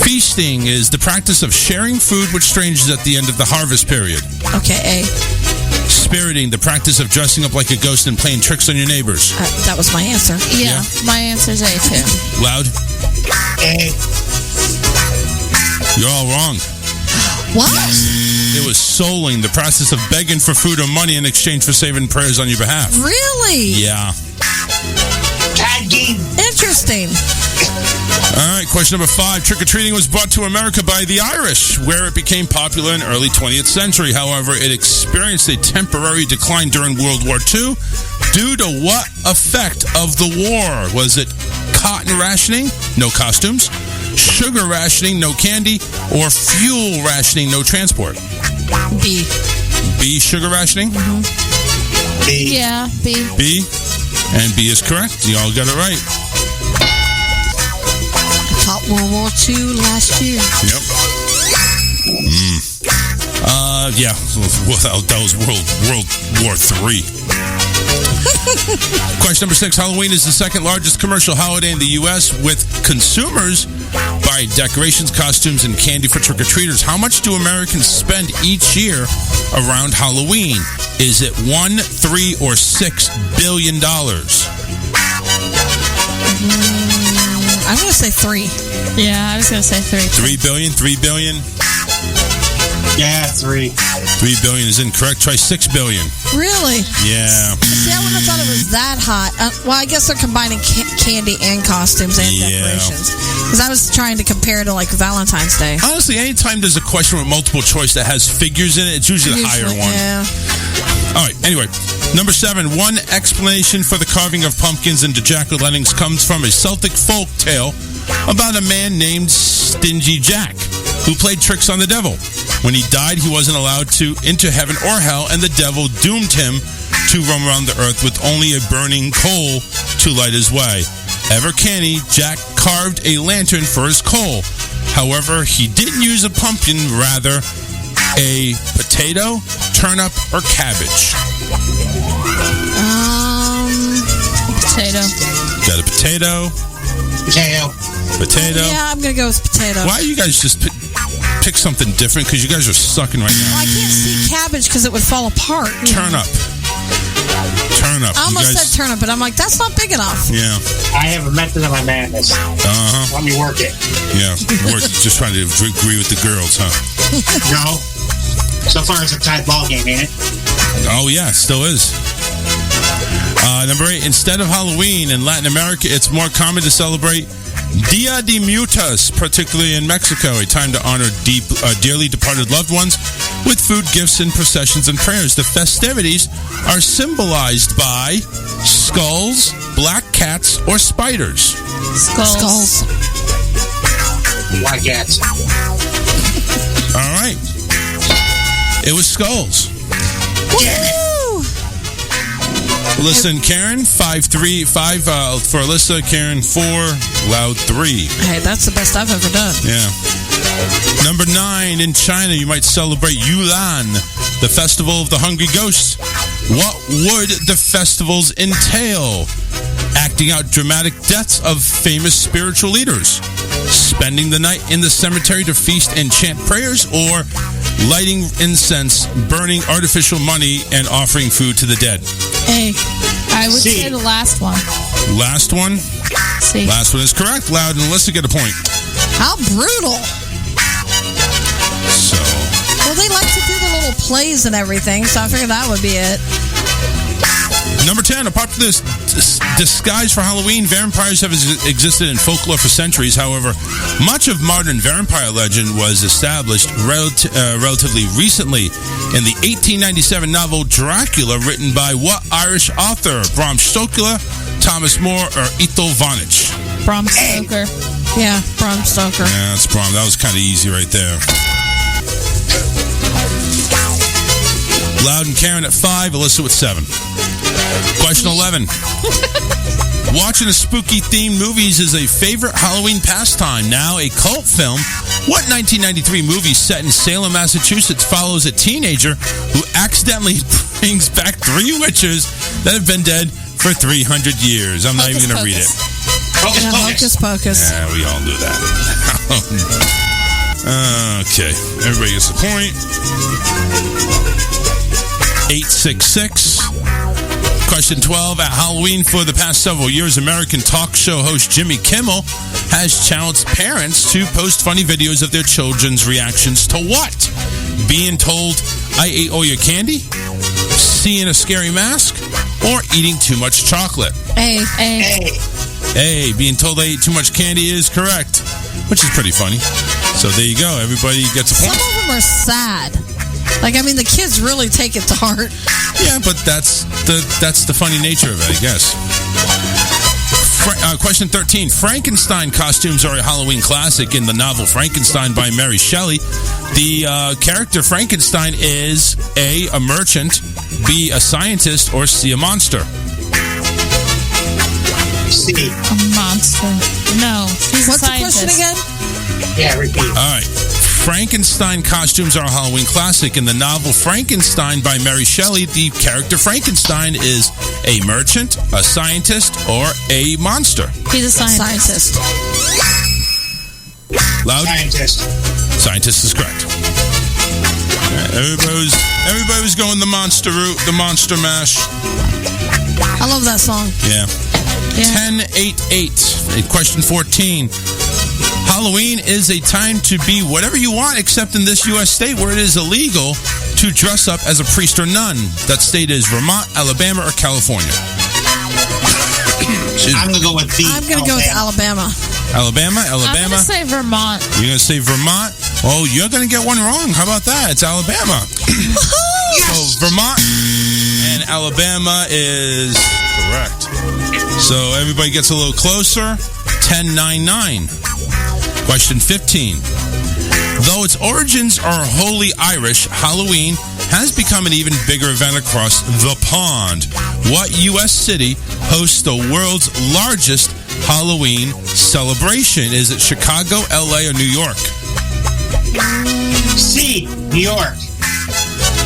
Feasting is the practice of sharing food with strangers at the end of the harvest period. Okay, A. Spiriting, the practice of dressing up like a ghost and playing tricks on your neighbors. That was my answer. Yeah, my answer's A too. Loud? A. You're all wrong. What? It was souling, the process of begging for food or money in exchange for saving prayers on your behalf. Really? Yeah. Interesting. All right, question number 5. Trick-or-treating was brought to America by the Irish, where it became popular in early 20th century. However, it experienced a temporary decline during World War II. Due to what effect of the war? Was it cotton rationing? No costumes. Sugar rationing? No candy. Or fuel rationing? No transport. B. B, sugar rationing? Mm-hmm. B. Yeah, B. B. And B is correct. You all got it right. Taught World War II last year. Yep. Yeah. Well, that was World War III. Question number 6. Halloween is the second largest commercial holiday in the U.S. with consumers buying decorations, costumes, and candy for trick-or-treaters. How much do Americans spend each year around Halloween? Is it $1, $3, or $6 billion? I'm going to say 3. Yeah, I was going to say 3. 3 billion? 3 billion? Yeah, 3. 3 billion is incorrect. Try 6 billion. Really? Yeah. See, I wouldn't have thought it was that hot. Well, I guess they're combining candy and costumes and decorations. Because I was trying to compare to, like, Valentine's Day. Honestly, anytime there's a question with multiple choice that has figures in it, it's usually the higher one. Yeah. All right, anyway. Number 7. One explanation for the carving of pumpkins into jack-o'-lanterns comes from a Celtic folk tale about a man named Stingy Jack, who played tricks on the devil. When he died, he wasn't allowed into heaven or hell, and the devil doomed him to roam around the earth with only a burning coal to light his way. Ever canny, Jack carved a lantern for his coal. However, he didn't use a pumpkin, rather a potato, turnip, or cabbage. Potato. Got a potato? Potato. Yeah, I'm going to go with potato. Why you guys just pick something different? Because you guys are sucking right now. Well, I can't see cabbage because it would fall apart. Turnip. turnip. I almost said turnip, but I'm like, that's not big enough. Yeah. I have a method of my madness. Let me work it. Yeah. Just trying to agree with the girls, huh? No. So far, it's a tight ball game, ain't it? Oh, yeah, it still is. Number 8, instead of Halloween in Latin America, it's more common to celebrate Dia de Muertos, particularly in Mexico, a time to honor dearly departed loved ones with food, gifts, and processions and prayers. The festivities are symbolized by skulls, black cats, or spiders. Skulls. Black cats. All right. It was skulls. Damn it. Listen, Karen, 5 for Alyssa, Karen 4, Loud 3. Hey, that's the best I've ever done. Yeah. Number 9, in China, you might celebrate Yulan, the festival of the hungry ghosts. What would the festivals entail? Acting out dramatic deaths of famous spiritual leaders, spending the night in the cemetery to feast and chant prayers, or lighting incense, burning artificial money, and offering food to the dead. A. I would say the last one. Last one? C. Last one is correct. Loud and Alyssa get a point. How brutal. So. Well, they like to do the little plays and everything, so I figured that would be it. Number 10, apart from this disguise for Halloween, vampires have existed in folklore for centuries. However, much of modern vampire legend was established relatively recently in the 1897 novel Dracula, written by what Irish author? Bram Stoker, Thomas More, or Ethel Vonich? Bram Stoker. Yeah, Bram Stoker. Yeah, that's Bram. That was kind of easy right there. Loud and Karen at 5, Alyssa with 7. Question 11. Watching a spooky themed movies is a favorite Halloween pastime. Now a cult film. What 1993 movie set in Salem, Massachusetts follows a teenager who accidentally brings back 3 witches that have been dead for 300 years? I'm not even going to read it. Hocus Pocus. Yeah, we all do that. Okay. Everybody gets a point. 866. Question 12. At Halloween for the past several years, American talk show host Jimmy Kimmel has challenged parents to post funny videos of their children's reactions to what? Being told, I ate all your candy? Seeing a scary mask? Or eating too much chocolate? A. Being told I ate too much candy is correct, which is pretty funny. So there you go. Everybody gets a point. Some of them are sad. Like, I mean, the kids really take it to heart. Yeah, but that's the funny nature of it, I guess. Question 13. Frankenstein costumes are a Halloween classic in the novel Frankenstein by Mary Shelley. The character Frankenstein is A, a merchant, B, a scientist, or C, a monster. C. A monster. No, he's What's a scientist. the question again? Yeah, repeat. All right. Frankenstein costumes are a Halloween classic. In the novel Frankenstein by Mary Shelley, the character Frankenstein is a merchant, a scientist, or a monster. He's a scientist. Loud? Scientist. Scientist is correct. Everybody was going the monster route, the monster mash. I love that song. Yeah. 10-8-8. Question 14. Halloween is a time to be whatever you want, except in this U.S. state where it is illegal to dress up as a priest or nun. That state is Vermont, Alabama, or California. I'm going to go with B. I'm going to go with Alabama. Alabama? I'm going to say Vermont. You're going to say Vermont? Oh, you're going to get one wrong. How about that? It's Alabama. So Vermont and Alabama is correct. So everybody gets a little closer. 10-9-9. Question 15. Though its origins are wholly Irish, Halloween has become an even bigger event across the pond. What U.S. city hosts the world's largest Halloween celebration? Is it Chicago, L.A., or New York? C. New York.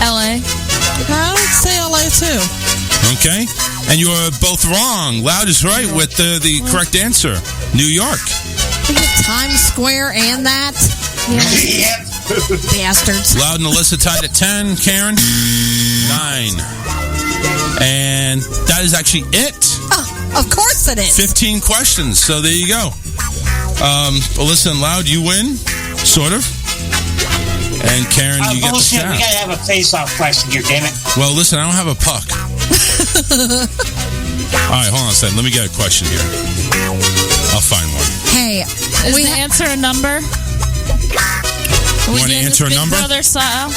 L.A. I would say L.A. too. Okay. And you are both wrong. Loud is right with the correct answer. New York. Times Square and that. Bastards. Loud and Alyssa tied at 10. Karen? 9. And that is actually it. Oh, of course it is. 15 questions. So there you go. Alyssa and Loud, you win, sort of. And Karen, you get the bullshit. staff. We gotta have a face-off question here, damn it. Well, listen, I don't have a puck. All right, hold on a second. Let me get a question here. I'll find one. Hey, is the answer a number? You want to answer a number? Brother style.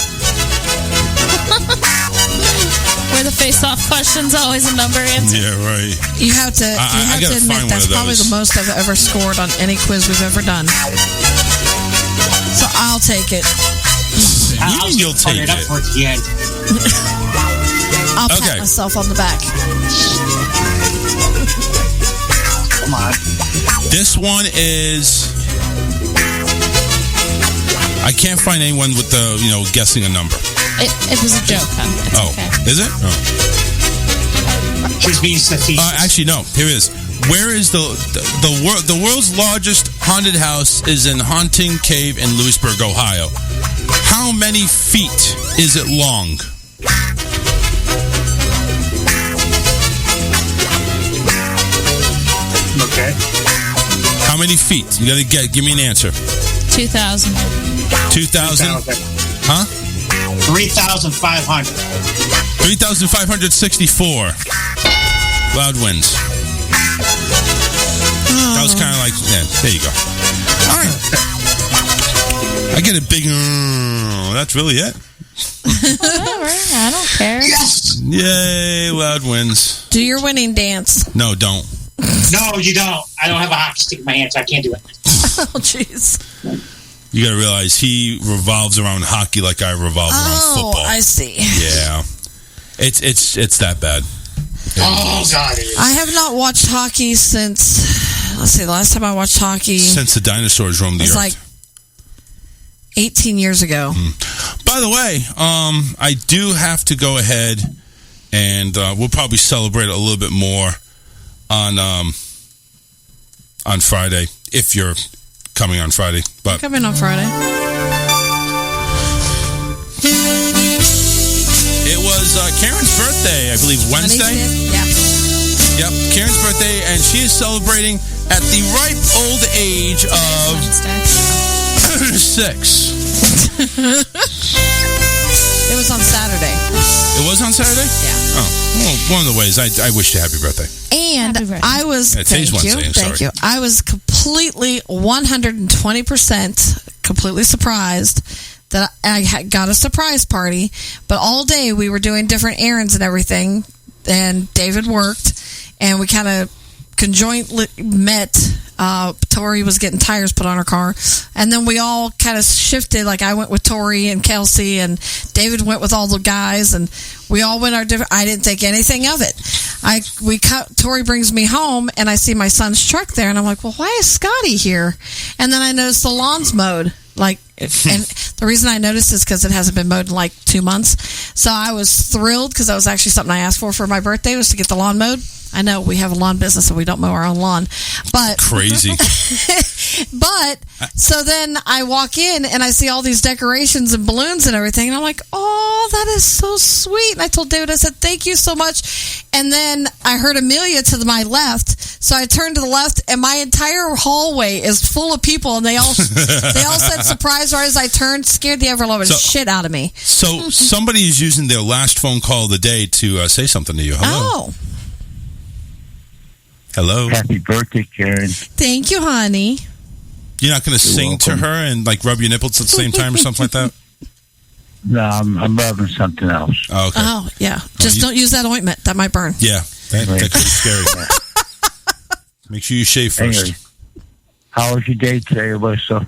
Where the face-off question's always a number answer. Yeah, right. You have to. I gotta admit find one that's of probably those. the most I've ever scored on any quiz we've ever done. So I'll take it. You'll take it. Up towards the end. I'll pat myself on the back. Come on. This one is. I can't find anyone with the guessing a number. It was a joke, hon. It's okay. Is it? Oh. She's being facetious. Actually, no. Here it is. Where is the world's largest haunted house? Is in Haunting Cave in Lewisburg, Ohio. How many feet is it long? Okay. How many feet? You gotta give me an answer. 2,000. 2,000? Huh? 3,500. 3,564. Loud wins. That was kind of like, there you go. All right. I get a big, that's really it. Whatever. I don't care. Yes! Yay, Loud wins. Do your winning dance. No, don't. No, you don't. I don't have a hockey stick in my hand, so I can't do it. Oh, jeez. You got to realize he revolves around hockey like I revolve around football. Oh, I see. Yeah. It's that bad. Oh, God. I have not watched hockey since, let's see, the last time I watched hockey. Since the dinosaurs roamed the earth. It's like 18 years ago. By the way, I do have to go ahead and we'll probably celebrate a little bit more on Friday, if you're coming on Friday. But I'm coming on Friday. It was Karen's birthday, I believe, Wednesday. Yeah. Yep, Karen's birthday, and she is celebrating at the ripe old age of 6. It was on Saturday. It was on Saturday? Yeah. Oh, well, one of the ways. I wish you happy birthday. And I was, today's Wednesday, thank you. I was completely 120% completely surprised that I got a surprise party, but all day we were doing different errands and everything, and David worked, and we kind of conjointly met. Tori was getting tires put on her car, and then we all kind of shifted. Like I went with Tori and Kelsey, and David went with all the guys, and we all went our different. I didn't think anything of it. Tori brings me home, and I see my son's truck there, and I'm like, well, why is Scotty here? And then I noticed the lawn's mowed. And the reason I noticed is because it hasn't been mowed in like 2 months. So I was thrilled because that was actually something I asked for my birthday, was to get the lawn mowed. I know we have a lawn business and we don't mow our own lawn, but crazy. But so then I walk in and I see all these decorations and balloons and everything, and I'm like, oh, that is so sweet. And I told David, I said, thank you so much. And then I heard Amelia to my left, so I turned to the left, and my entire hallway is full of people, and they all said surprise right as I turned, scared the ever-loving shit out of me. So somebody is using their last phone call of the day to say something to you. Hello. Oh. Hello. Happy birthday, Karen. Thank you, honey. You're not going to sing welcome. to her and like rub your nipples at the same time or something like that? No, I'm rubbing something else. Oh, okay. Oh, yeah. Just don't use that ointment. That might burn. Yeah, that could be scary. Make sure you shave first. Anyway, how was your day today, Alyssa?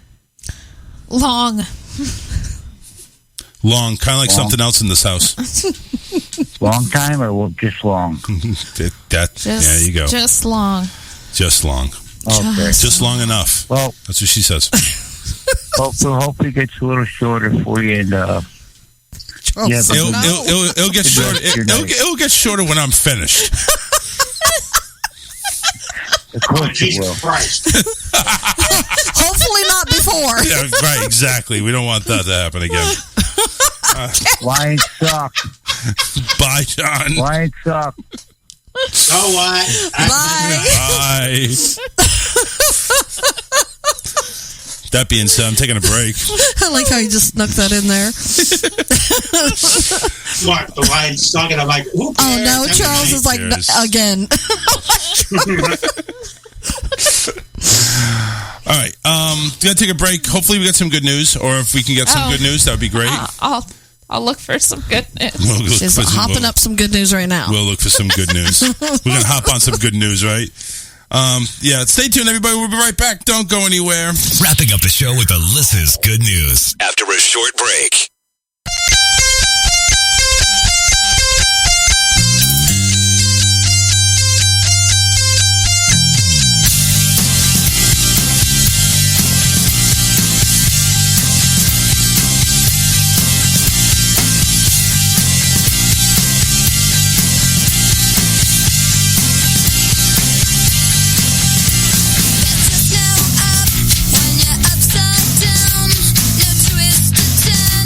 Long. Long, kind of like something else in this house. Long time or just long? There you go. Just long. Just long. Okay. Just long enough. Well, that's what she says. hopefully it gets a little shorter for you. And it'll get shorter. It'll get shorter when I'm finished. Of course it will. Hopefully not before. Yeah, right, exactly. We don't want that to happen again. Lions suck. Bye, John. Why suck? So what? Bye. That being said, I'm taking a break. I like how you just snuck that in there. What? The line's talking. I'm like, who cares? Oh no, Charles is like again. All right, gotta take a break. Hopefully, we get some good news, or if we can get some good news, that would be great. I'll look for some good news. She's hopping up some good news right now. We'll look for some good news. We're gonna hop on some good news, right? Yeah, stay tuned, everybody. We'll be right back. Don't go anywhere. Wrapping up the show with Alyssa's good news after a short break. When you're upside down, no twist to turn.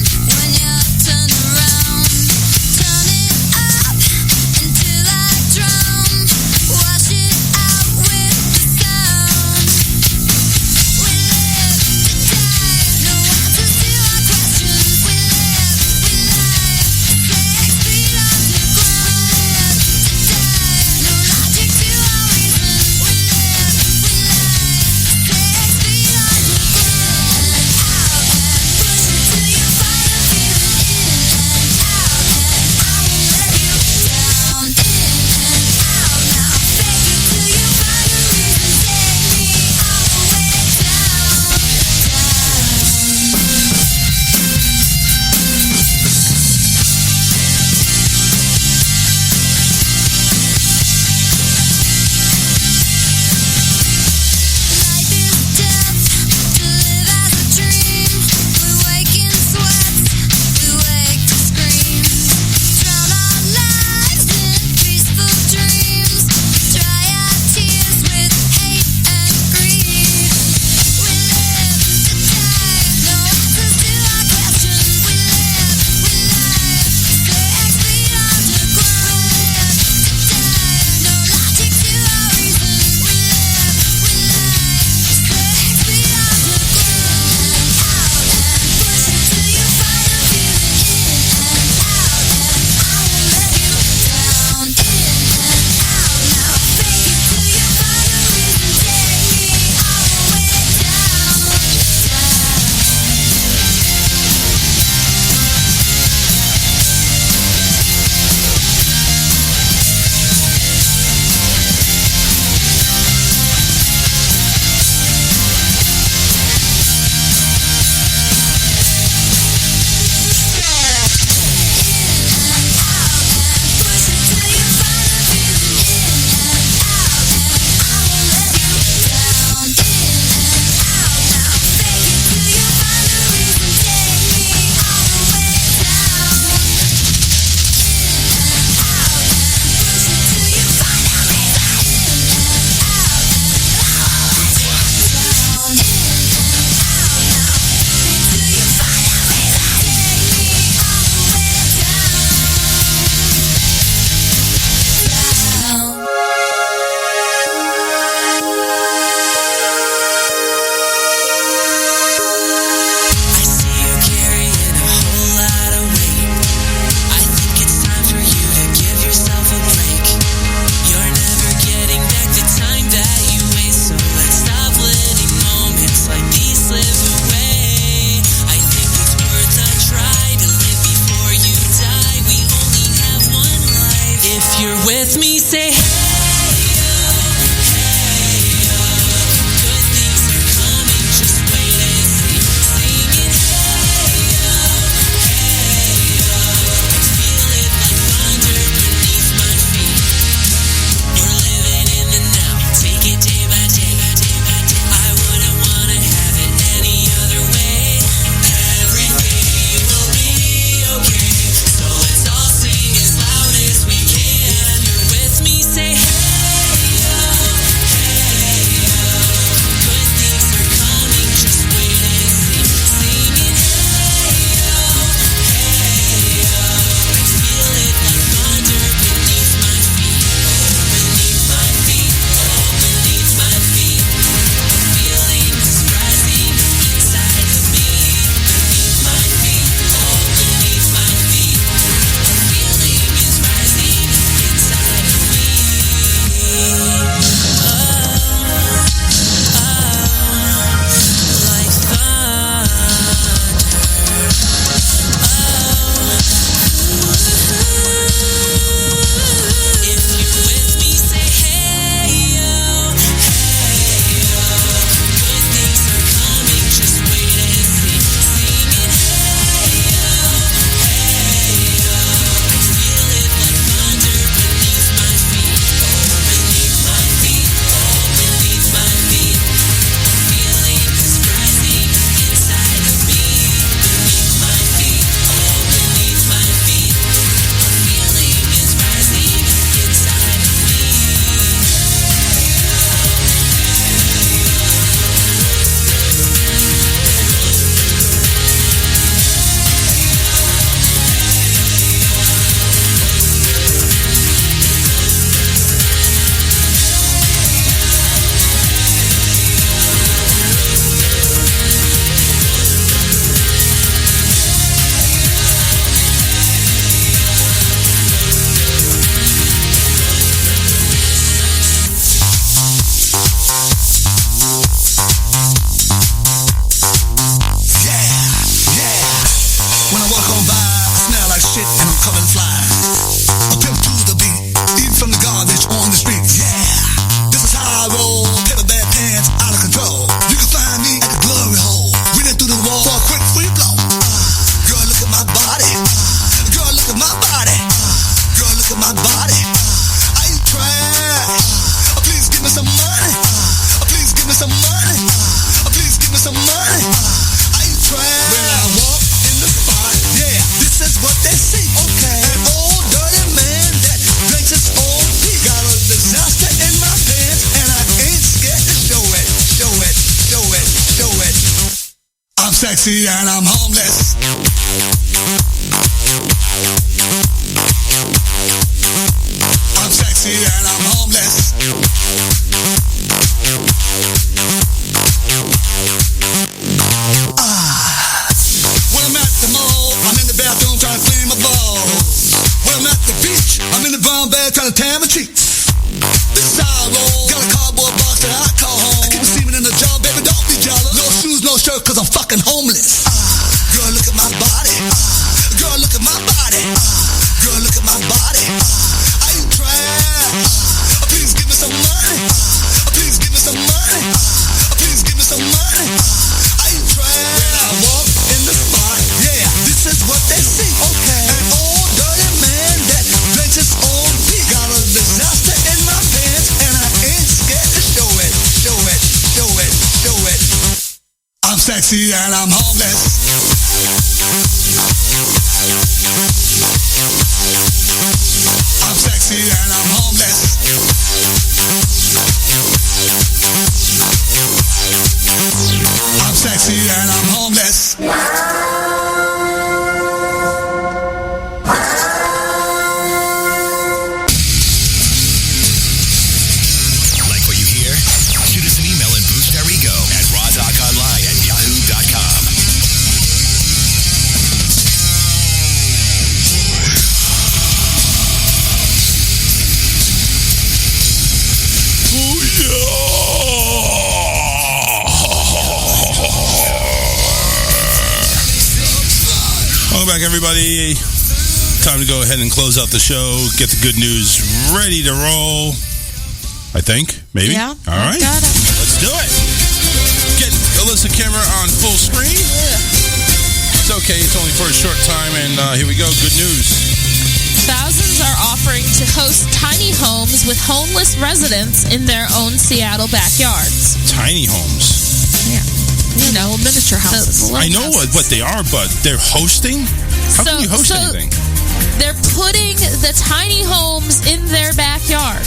sexy and I'm homeless. I'm sexy and I'm homeless. When I'm at the mall, I'm in the bathroom trying to clean my balls. When I'm at the beach, I'm in the brown bag trying to tan my cheeks. This is how I roll. Got a cardboard box that I call home. I keep semen in the jar, baby, don't be jealous. No shoes, no shirt, cause I'm fucking homeless. Girl, look at my body. Girl, look at my body. Girl, look at my body. I ain't trash. Please give me some money. Please give me some money. Please give me some money. I ain't trash. When I walk in the spot, yeah, this is what they see. Okay. An old dirty man that drinks his own pee. Got a disaster in my pants and I ain't scared to show it. Show it, show it, show it. I'm sexy and I'm homeless. I'm sexy and I'm homeless. I'm sexy and I'm homeless. Like what you hear? Shoot us an email and boost our ego at rawtalkonline@yahoo.com. Welcome back, everybody. Time to go ahead and close out the show. Get the good news ready to roll. I think, maybe. Yeah. All right. Got it. Let's do it. Get Alyssa camera on full screen. It's okay. It's only for a short time, and here we go. Good news. Thousands are offering to host tiny homes with homeless residents in their own Seattle backyards. Tiny homes. Yeah. You know, miniature houses. I know what they are, but they're hosting? How can you host anything? They're putting the tiny homes in their backyard.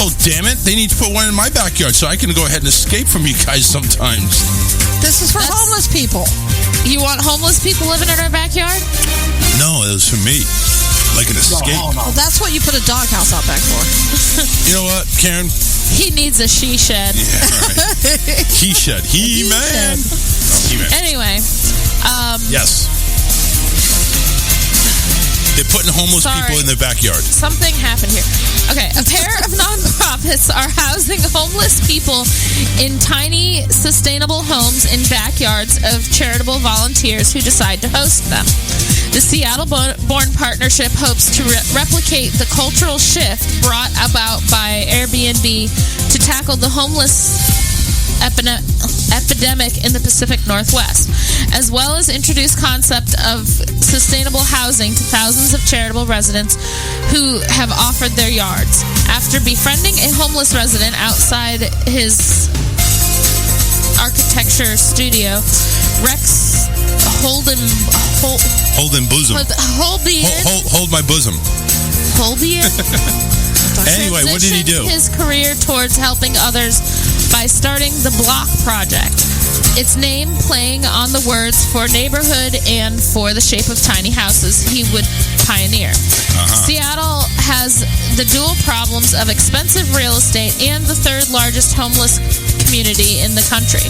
Well, damn it. They need to put one in my backyard so I can go ahead and escape from you guys sometimes. This is for homeless people. You want homeless people living in our backyard? No, it was for me. Like an escape. Well, that's what you put a doghouse out back for. You know what, Karen? He needs a she shed. Yeah, right. He shed. He-Man. He-Man. Anyway. Yes. They're putting homeless people in their backyard. Something happened here. Okay, a pair of nonprofits are housing homeless people in tiny, sustainable homes in backyards of charitable volunteers who decide to host them. The Seattle-born partnership hopes to replicate the cultural shift brought about by Airbnb to tackle the homeless epidemic in the Pacific Northwest, as well as introduce concept of sustainable housing to thousands of charitable residents who have offered their yards. After befriending a homeless resident outside his architecture studio, Rex Holden bosom. Hold my bosom. Holden? Anyway, what did he do? His career towards helping others by starting the Block Project. Its name playing on the words for neighborhood and for the shape of tiny houses he would pioneer. Seattle has the dual problems of expensive real estate and the third largest homeless community in the country,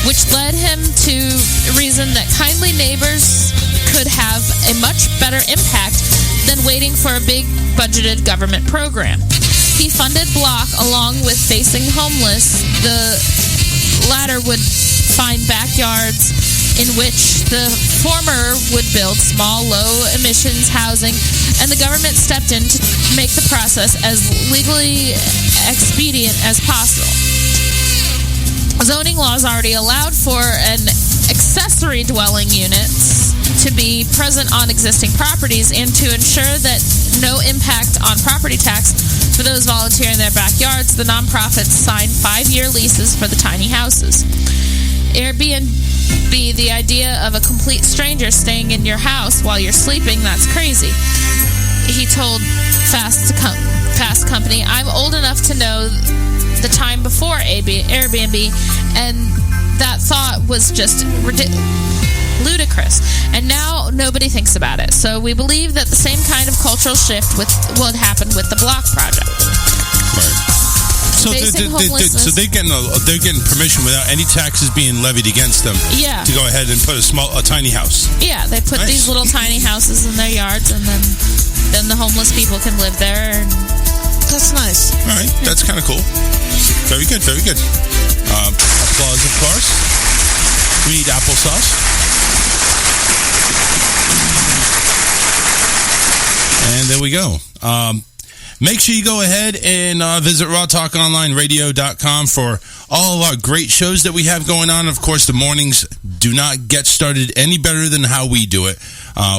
which led him to reason that kindly neighbors could have a much better impact than waiting for a big budgeted government program. He funded Block along with Facing Homeless. The latter would find backyards in which the former would build small, low-emissions housing, and the government stepped in to make the process as legally expedient as possible. Zoning laws already allowed for an accessory dwelling units to be present on existing properties and to ensure that no impact on property tax for those volunteering in their backyards, the nonprofits signed 5-year leases for the tiny houses. Airbnb, the idea of a complete stranger staying in your house while you're sleeping, that's crazy. He told Fast Company, I'm old enough to know the time before Airbnb, And that thought was just ludicrous. And now nobody thinks about it. So we believe that the same kind of cultural shift will happen with the block project. Right. So they're getting permission without any taxes being levied against them. Yeah. To go ahead and put a tiny house. Yeah, they put these little tiny houses in their yards, and then the homeless people can live there. And that's nice. All right, that's kind of cool. Very good, very good. Applause, of course. We need applesauce. And there we go. Make sure you go ahead and visit rawtalkonlineradio.com for all of our great shows that we have going on. Of course, the mornings do not get started any better than how we do it.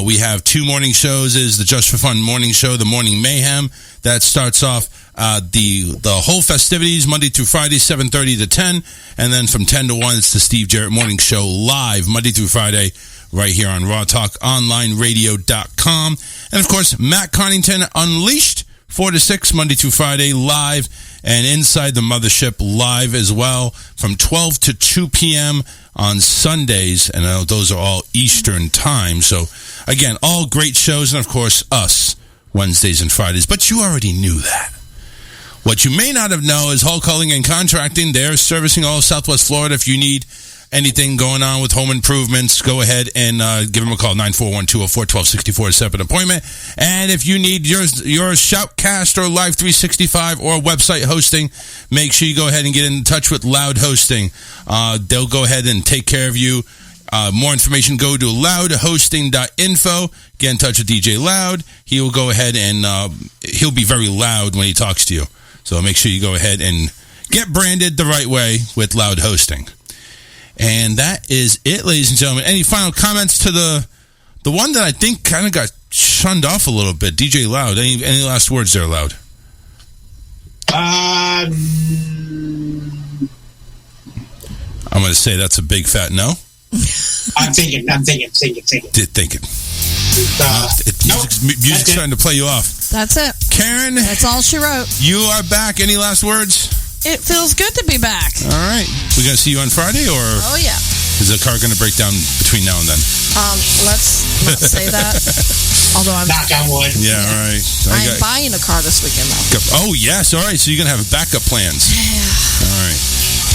We have 2 morning shows. Is the Just for Fun morning show, the Morning Mayhem. That starts off the whole festivities, Monday through Friday, 7:30 to 10. And then from 10 to 1, it's the Steve Jarrett Morning Show live, Monday through Friday, right here on rawtalkonlineradio.com. And, of course, Matt Connington Unleashed, 4 to 6, Monday through Friday, live, and Inside the Mothership live as well from 12 to 2 p.m. on Sundays, and those are all Eastern time. So, again, all great shows, and, of course, us, Wednesdays and Fridays. But you already knew that. What you may not have known is Hull Culling and Contracting. They're servicing all of Southwest Florida. If you need anything going on with home improvements, go ahead and give them a call, 941-204-1264 to set up an appointment. And if you need your Shoutcast or Live 365 or website hosting, make sure you go ahead and get in touch with Loud Hosting. They'll go ahead and take care of you. More information, go to loudhosting.info. Get in touch with DJ Loud. He will go ahead and he'll be very loud when he talks to you. So make sure you go ahead and get branded the right way with Loud Hosting. And that is it, ladies and gentlemen. Any final comments to the one that I think kind of got shunned off a little bit? DJ Loud, any last words there, Loud? I'm going to say that's a big fat no. I'm thinking. Music's starting to play you off. That's it. Karen. That's all she wrote. You are back. Any last words? It feels good to be back. All right. We're going to see you on Friday, or? Oh, yeah. Is the car going to break down between now and then? Let's not say that. Although I'm... Knock on wood. Yeah, all right. I'm buying a car this weekend, though. Oh, yes. All right. So you're going to have backup plans. Yeah. All right.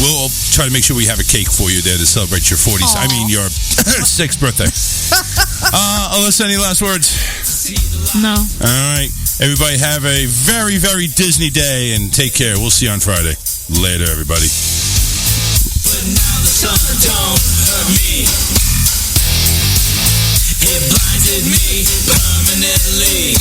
We'll try to make sure we have a cake for you there to celebrate your 40s. Aww. I mean, your 6th birthday. Alyssa, any last words? No. All right. Everybody have a very, very Disney day, and take care. We'll see you on Friday. Later, everybody. But now the sun don't hurt me. It blinded me permanently.